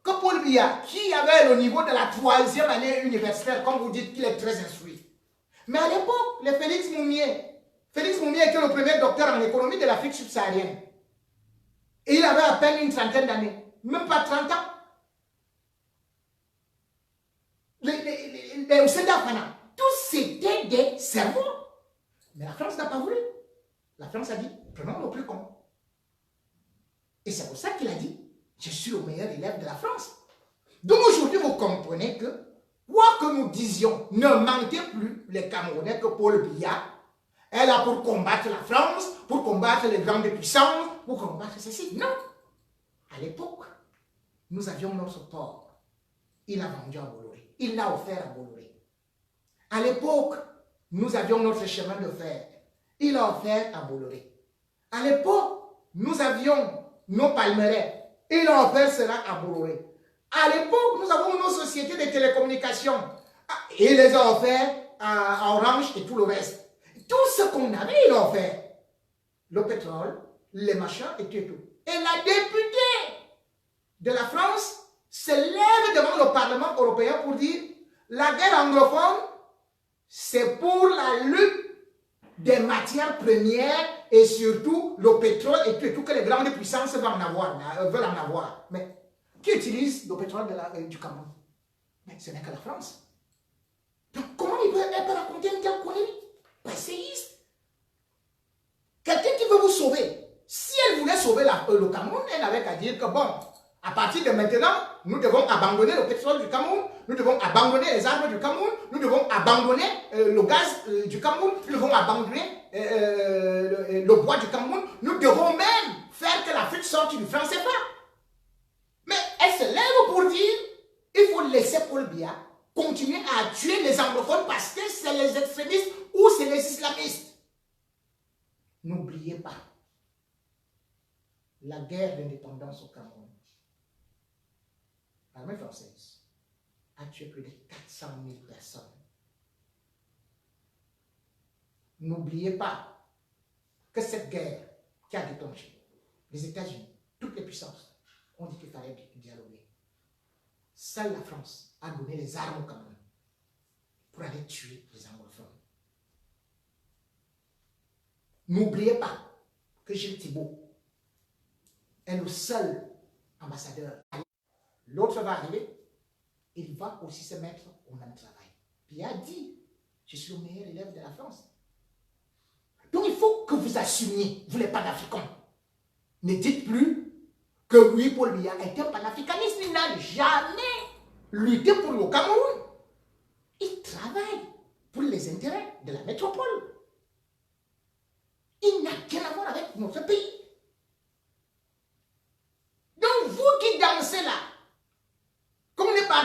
que Paul Biya, qui avait le niveau de la 3e année universitaire, comme vous dites qu'il est très instruit. Mais à l'époque, le Félix Moumié était le premier docteur en économie de l'Afrique subsaharienne. Et il avait à peine une trentaine d'années, même pas 30 ans. Les Ousenda, tous c'était des cerveaux. Mais la France n'a pas voulu. La France a dit, prenons le plus con. Et c'est pour ça qu'il a dit, je suis le meilleur élève de la France. Donc aujourd'hui, vous comprenez que, quoi que nous disions, ne mentez plus les Camerounais que Paul Biya est là pour combattre la France, pour combattre les grandes puissances, pour combattre ceci. Non. À l'époque, nous avions notre port. Il a vendu à Bolloré. Il l'a offert à Bolloré. À l'époque, nous avions notre chemin de fer. Il a offert à Bolloré. À l'époque, nous avions nos palmeraies. Il a offert cela à Bolloré. À l'époque, nous avons nos sociétés de télécommunications. Il les a offerts à Orange et tout le reste. Tout ce qu'on avait, il a offert. Le pétrole, les machins et tout. Et la députée de la France se lève devant le Parlement européen pour dire la guerre anglophone, c'est pour la lutte des matières premières et surtout le pétrole et tout que les grandes puissances veulent en avoir. Mais qui utilise le pétrole du Cameroun? Mais ce n'est que la France. Donc comment elle peut raconter une telle connerie? Passéiste. Quelqu'un qui veut vous sauver. Si elle voulait sauver le Cameroun, elle n'avait qu'à dire que bon, à partir de maintenant, nous devons abandonner le pétrole du Cameroun, nous devons abandonner les armes du Cameroun, nous devons abandonner le gaz du Cameroun, nous devons abandonner le bois du Cameroun, nous devons même faire que l'Afrique sorte du franc CFA. Mais elle se lève pour dire, il faut laisser Paul Biya continuer à tuer les anglophones parce que c'est les extrémistes ou c'est les islamistes. N'oubliez pas, la guerre d'indépendance au Cameroun, l'armée française a tué plus de 400 000 personnes. N'oubliez pas que cette guerre qui a déclenché, les États-Unis, toutes les puissances, ont dit qu'il fallait dialoguer. Seule la France a donné les armes au Cameroun pour aller tuer les anglophones. N'oubliez pas que Gilles Thibault est le seul ambassadeur. L'autre va arriver, il va aussi se mettre au même travail. Puis il a dit, je suis le meilleur élève de la France. Donc il faut que vous assumiez, vous les panafricains. Ne dites plus que oui, Paul Biya est un panafricaniste. Il n'a jamais lutté pour le Cameroun. Il travaille pour les intérêts de la métropole. Il n'a rien à voir avec notre pays.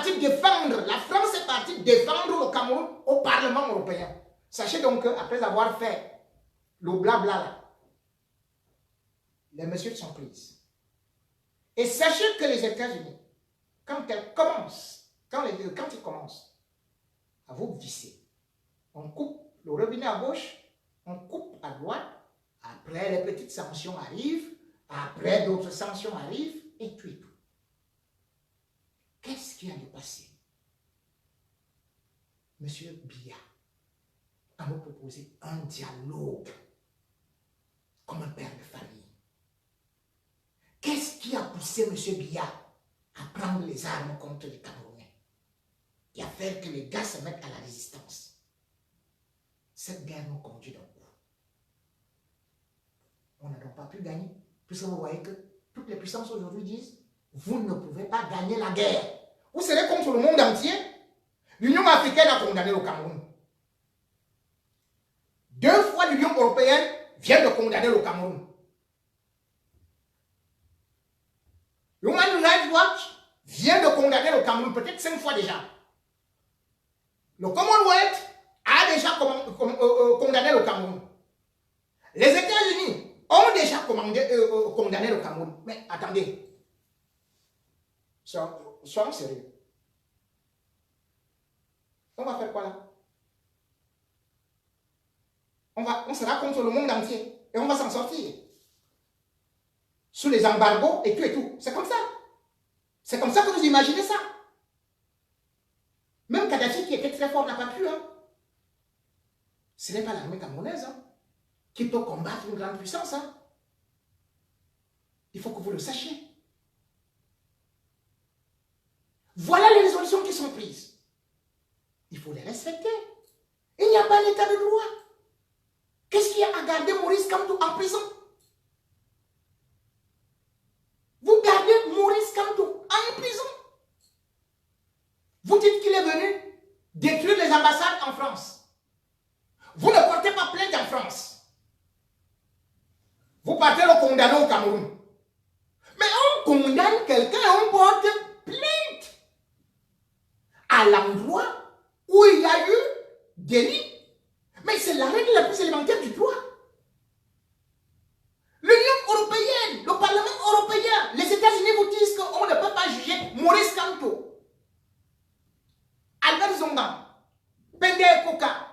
partie défendre, la France est partie défendre le Cameroun au Parlement européen. Sachez donc qu'après avoir fait le blabla là, les mesures sont prises. Et sachez que les États-Unis, quand ils commencent à vous visser, on coupe le robinet à gauche, on coupe à droite, après les petites sanctions arrivent, après d'autres sanctions arrivent, et tout et tout. Qu'est-ce qui a de passé? Monsieur Biya a nous proposé un dialogue comme un père de famille. Qu'est-ce qui a poussé M. Biya à prendre les armes contre les Camerounais et à faire que les gars se mettent à la résistance? Cette guerre nous conduit d'un coup. On n'a donc pas pu gagner, puisque vous voyez que toutes les puissances aujourd'hui disent vous ne pouvez pas gagner la guerre. Vous serez contre le monde entier. L'Union africaine a condamné le Cameroun. 2 fois l'Union européenne vient de condamner le Cameroun. Human Rights Watch vient de condamner le Cameroun, peut-être 5 fois déjà. Le Commonwealth a déjà condamné le Cameroun. Les États-Unis ont déjà condamné le Cameroun. Mais attendez, soyons sérieux. On va faire quoi là? On sera contre le monde entier et on va s'en sortir. Sous les embargos et tout et tout. C'est comme ça. C'est comme ça que vous imaginez ça. Même Kadhafi qui était très fort n'a pas pu. Hein. Ce n'est pas l'armée camerounaise qui peut combattre une grande puissance. Hein. Il faut que vous le sachiez. Voilà les résolutions qui sont prises. Il faut les respecter. Il n'y a pas l'état de droit. Qu'est-ce qui a à garder Maurice Kamto en prison? Vous gardez Maurice Kamto en prison. Vous dites qu'il est venu détruire les ambassades en France. Vous ne portez pas plainte en France. Vous partez le condamner au Cameroun. Mais on condamne quelqu'un et on porte plainte à l'endroit où il y a eu délit. Mais c'est la règle la plus élémentaire du droit. L'Union européenne, le Parlement européen, les États-Unis vous disent qu'on ne peut pas juger Maurice Kamto, Albert Zongan, Pende Koka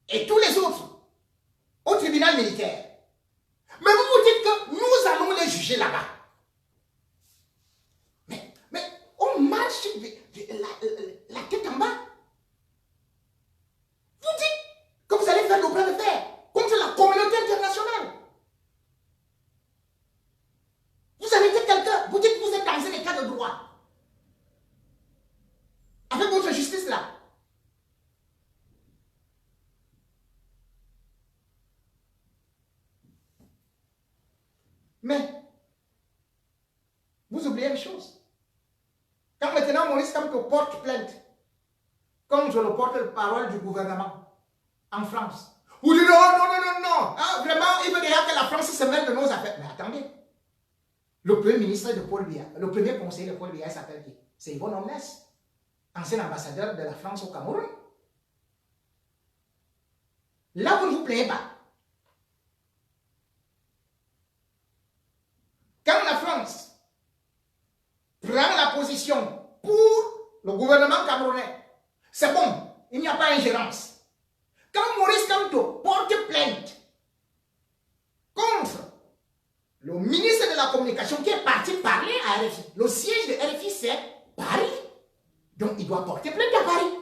et tous les autres au tribunal militaire. Mais vous vous dites que nous allons les juger là-bas. Mais on marche la tête en bas. Vous dites que vous allez faire le bras de fer contre la communauté internationale. Vous avez dit quelqu'un, vous dites que vous êtes dans un état de droit. Avec votre justice là. Mais, vous oubliez une chose. Quand maintenant Maurice Kamto porte plainte contre le porte-parole du gouvernement en France, vous dites non. Ah, vraiment, il veut déjà que la France se mêle de nos affaires. Mais attendez. Le premier ministre de Paul Biya, le premier conseiller de Paul Biya s'appelle qui? C'est Yvonne Omnes, ancien ambassadeur de la France au Cameroun. Là, vous ne vous plaignez pas. Quand la France prend la position pour le gouvernement camerounais, c'est bon, il n'y a pas d'ingérence. Quand Maurice Kamto porte plainte contre le ministre de la Communication qui est parti parler à RFI, le siège de RFI c'est Paris, donc il doit porter plainte à Paris.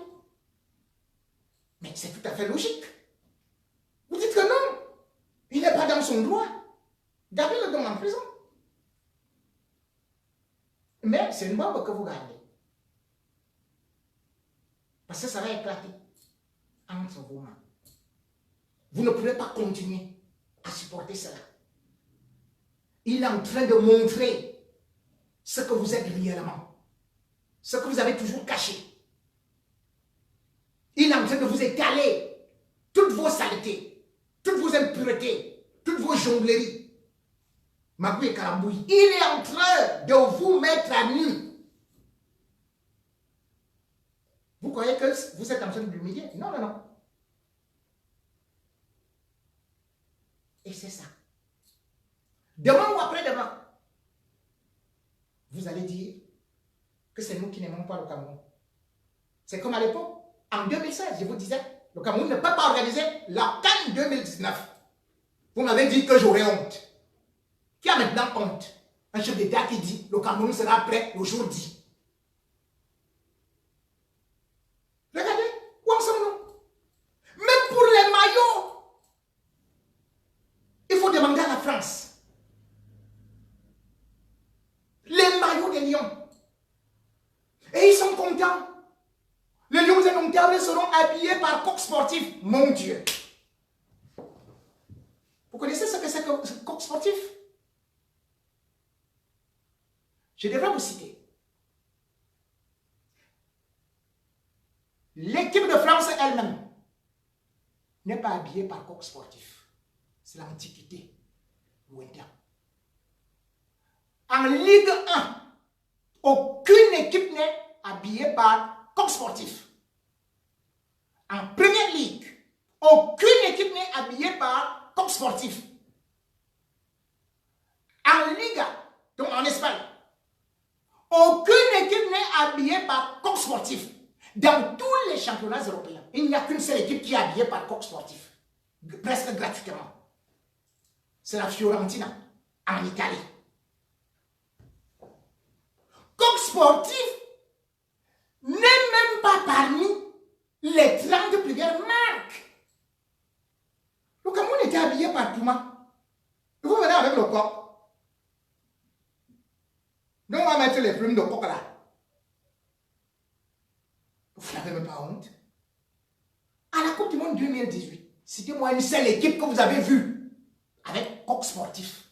Mais c'est tout à fait logique. Vous dites que non, il n'est pas dans son droit. Gardez le don en prison. Mais c'est une bombe que vous gardez. Parce que ça va éclater entre vos mains. Vous ne pouvez pas continuer à supporter cela. Il est en train de montrer ce que vous êtes réellement. Ce que vous avez toujours caché. Il est en train de vous étaler toutes vos saletés, toutes vos impuretés, toutes vos jongleries. Magou et Karambouy, il est en train de vous mettre à nu. Vous croyez que vous êtes en train de l'humilier? Non, non, non. Et c'est ça. Demain ou après-demain, vous allez dire que c'est nous qui n'aimons pas le Cameroun. C'est comme à l'époque, en 2016, je vous disais, le Cameroun ne peut pas organiser la CAN 2019. Vous m'avez dit que j'aurais honte. Qui a maintenant honte? Un chef d'État qui dit le Cameroun sera prêt le jour dit. Regardez, où en sommes-nous? Même pour les maillots, il faut demander à la France. Les maillots des Lions. Et ils sont contents. Les Lions indomptables seront habillés par Coq Sportif. Mon Dieu. Vous connaissez ce que c'est que Coq Sportif? Je devrais vous citer. L'équipe de France elle-même n'est pas habillée par Coq Sportif. C'est l'antiquité. Lointain. En Ligue 1, aucune équipe n'est habillée par Coq Sportif. En Première Ligue, aucune équipe n'est habillée par Coq Sportif. En Liga, donc en Espagne, aucune équipe n'est habillée par Coq Sportif. Dans tous les championnats européens, il n'y a qu'une seule équipe qui est habillée par Coq Sportif. Presque gratuitement. C'est la Fiorentina, en Italie. Coq Sportif n'est même pas parmi les 30 premières marques. Le Cameroun était habillé par Puma. Vous venez avec le coq. Donc on va mettre les plumes de coq là. Vous n'avez même pas honte. À la Coupe du Monde 2018, citez-moi une seule équipe que vous avez vue avec Coq Sportif.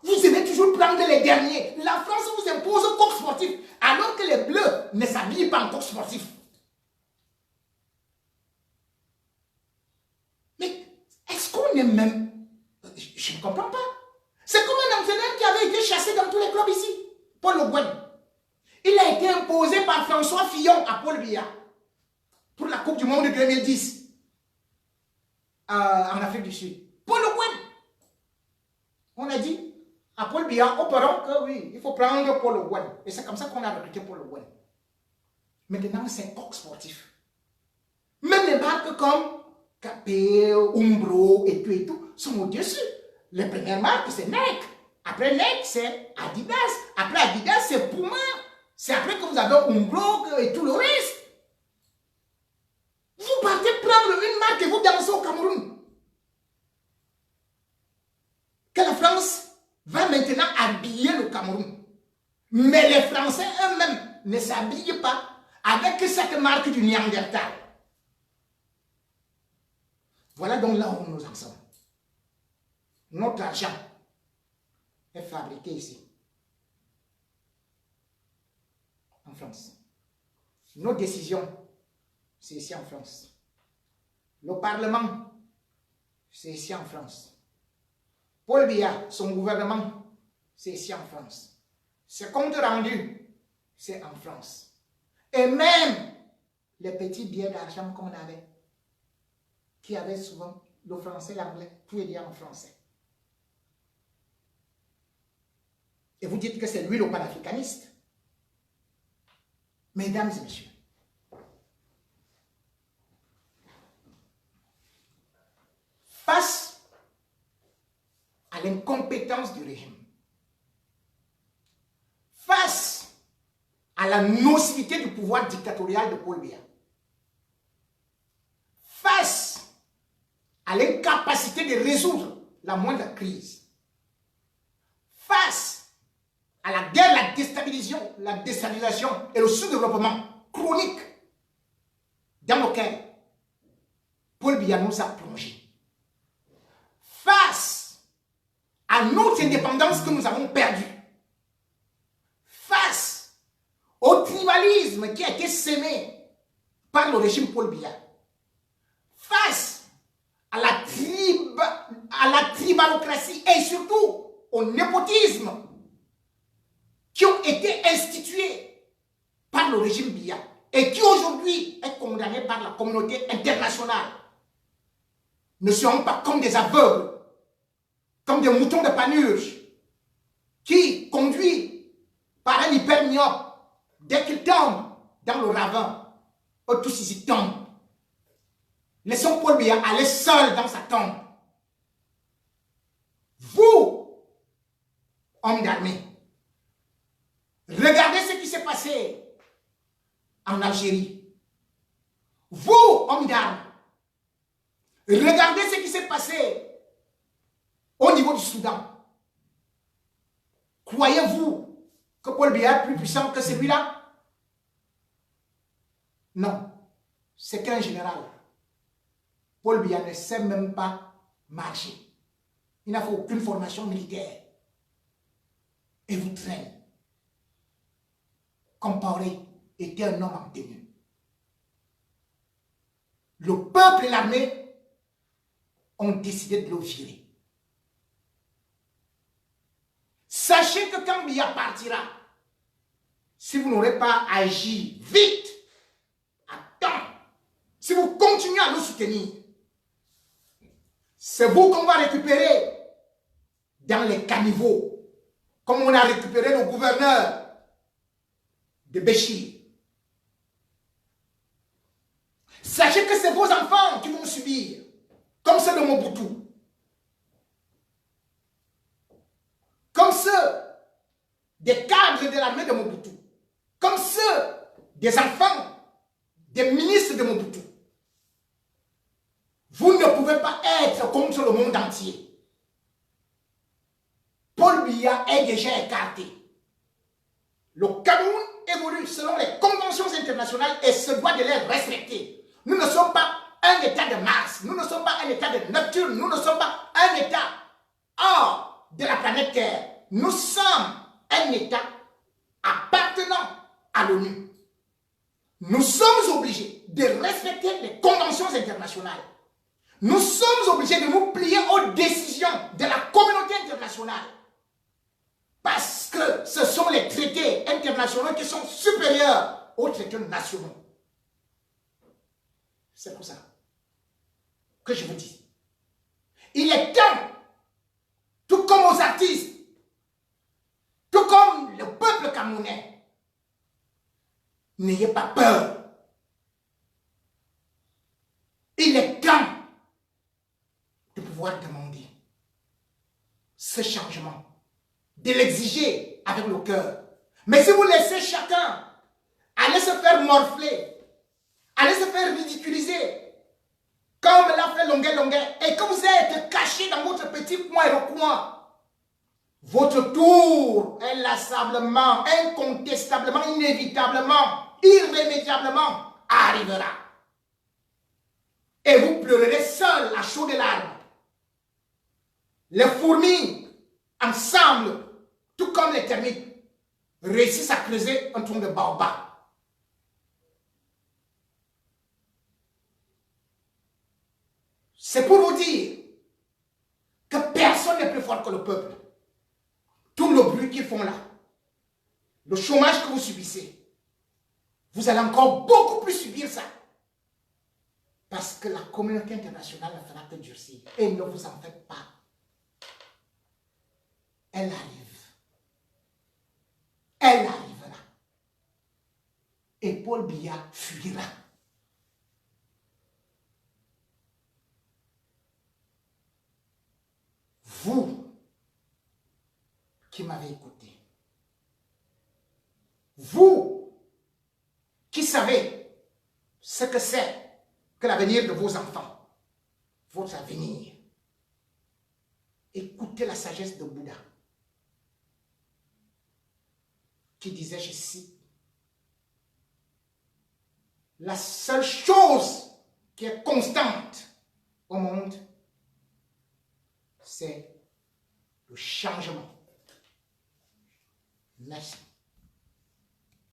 Vous aimez toujours prendre les derniers. La France vous impose Coq Sportif, alors que les Bleus ne s'habillent pas en Coq Sportif. Mais est-ce qu'on est même... Je ne comprends pas. C'est comme un entraîneur qui avait été chassé dans tous les clubs ici. Paul Le Guen. Il a été imposé par François Fillon à Paul Biya pour la Coupe du Monde 2010 en Afrique du Sud. Paul Le Guen. On a dit à Paul Biya, auparavant que oui, il faut prendre Paul Le Guen. Et c'est comme ça qu'on a recruté Paul Le Guen. Maintenant, c'est Coq Sportif. Même les marques comme Capé, Umbro et tout sont au-dessus. Les premières marques, c'est Nike. Après Nike, c'est Adidas. Après Adidas, c'est Puma. C'est après que vous avez Umbro et tout le reste. Vous partez prendre une marque et vous dansez au Cameroun. Que la France va maintenant habiller le Cameroun. Mais les Français eux-mêmes ne s'habillent pas avec cette marque du Néandertal. Voilà donc là où nous en sommes. Notre argent est fabriqué ici, en France. Nos décisions, c'est ici en France. Le Parlement, c'est ici en France. Paul Biya, son gouvernement, c'est ici en France. Ses comptes rendus, c'est en France. Et même les petits billets d'argent qu'on avait, qui avaient souvent le français, l'anglais, tout est dit en français. Et vous dites que c'est lui le panafricaniste. Mesdames et messieurs, face à l'incompétence du régime, face à la nocivité du pouvoir dictatorial de Paul Biya, face à l'incapacité de résoudre la moindre crise, face à la guerre, la déstabilisation et le sous-développement chronique dans lequel Paul Biya nous a plongé, face à notre indépendance que nous avons perdue, face au tribalisme qui a été sémé par le régime Paul Biya, face à la tribalocratie et surtout au népotisme qui ont été institués par le régime Biya et qui aujourd'hui est condamné par la communauté internationale ne seront pas comme des aveugles, comme des moutons de panurge, qui, conduits par un hypermyope, dès qu'ils tombent dans le ravin, eux tous ils y tombent. Laissons Paul Biya aller seul dans sa tombe. Vous, hommes d'armée, regardez ce qui s'est passé en Algérie. Vous, hommes d'armes, regardez ce qui s'est passé au niveau du Soudan. Croyez-vous que Paul Biya est plus puissant que celui-là? Non, c'est qu'un général. Paul Biya ne sait même pas marcher. Il n'a fait aucune formation militaire. Et vous traînez. Compaoré était un homme en tenue. Le peuple et l'armée ont décidé de le virer. Sachez que quand Biya partira, si vous n'aurez pas agi vite, à temps, si vous continuez à nous soutenir, c'est vous qu'on va récupérer dans les caniveaux, comme on a récupéré le gouverneur de Béchir. Sachez que c'est vos enfants qui vont subir, comme ceux de Mobutu, comme ceux des cadres de l'armée de Mobutu, comme ceux des enfants des ministres de Mobutu. Vous ne pouvez pas être contre le monde entier. Paul Biya est déjà écarté. Le Cameroun évolue selon les conventions internationales et se doit de les respecter. Nous ne sommes pas un État de Mars, nous ne sommes pas un État de Neptune, nous ne sommes pas un État hors de la planète Terre. Nous sommes un État appartenant à l'ONU. Nous sommes obligés de respecter les conventions internationales. Nous sommes obligés de nous plier aux décisions de la communauté internationale. Parce que ce sont les traités internationaux qui sont supérieurs aux traités nationaux. C'est pour ça que je vous dis. Il est temps, tout comme aux artistes, tout comme le peuple camerounais, n'ayez pas peur. Il est temps de pouvoir demander ce changement, de l'exiger avec le cœur. Mais si vous laissez chacun aller se faire morfler, aller se faire ridiculiser, comme l'a fait Longuet, et que vous êtes caché dans votre petit coin et recoin, votre tour inlassablement, incontestablement, inévitablement, irrémédiablement arrivera. Et vous pleurerez seul à chaudes larmes. Les fourmis, ensemble, tout comme les termites, réussissent à creuser un tronc de baobab. C'est pour vous dire que personne n'est plus fort que le peuple. Tout le bruit qu'ils font là, le chômage que vous subissez, vous allez encore beaucoup plus subir ça. Parce que la communauté internationale ne fera que durcir. Et ne vous en faites pas. Elle arrive. Elle arrivera. Et Paul Biya fuira. Vous qui m'avez écouté, vous qui savez ce que c'est que l'avenir de vos enfants, votre avenir, écoutez la sagesse de Bouddha qui disait, je cite, la seule chose qui est constante au monde, c'est le changement. Merci.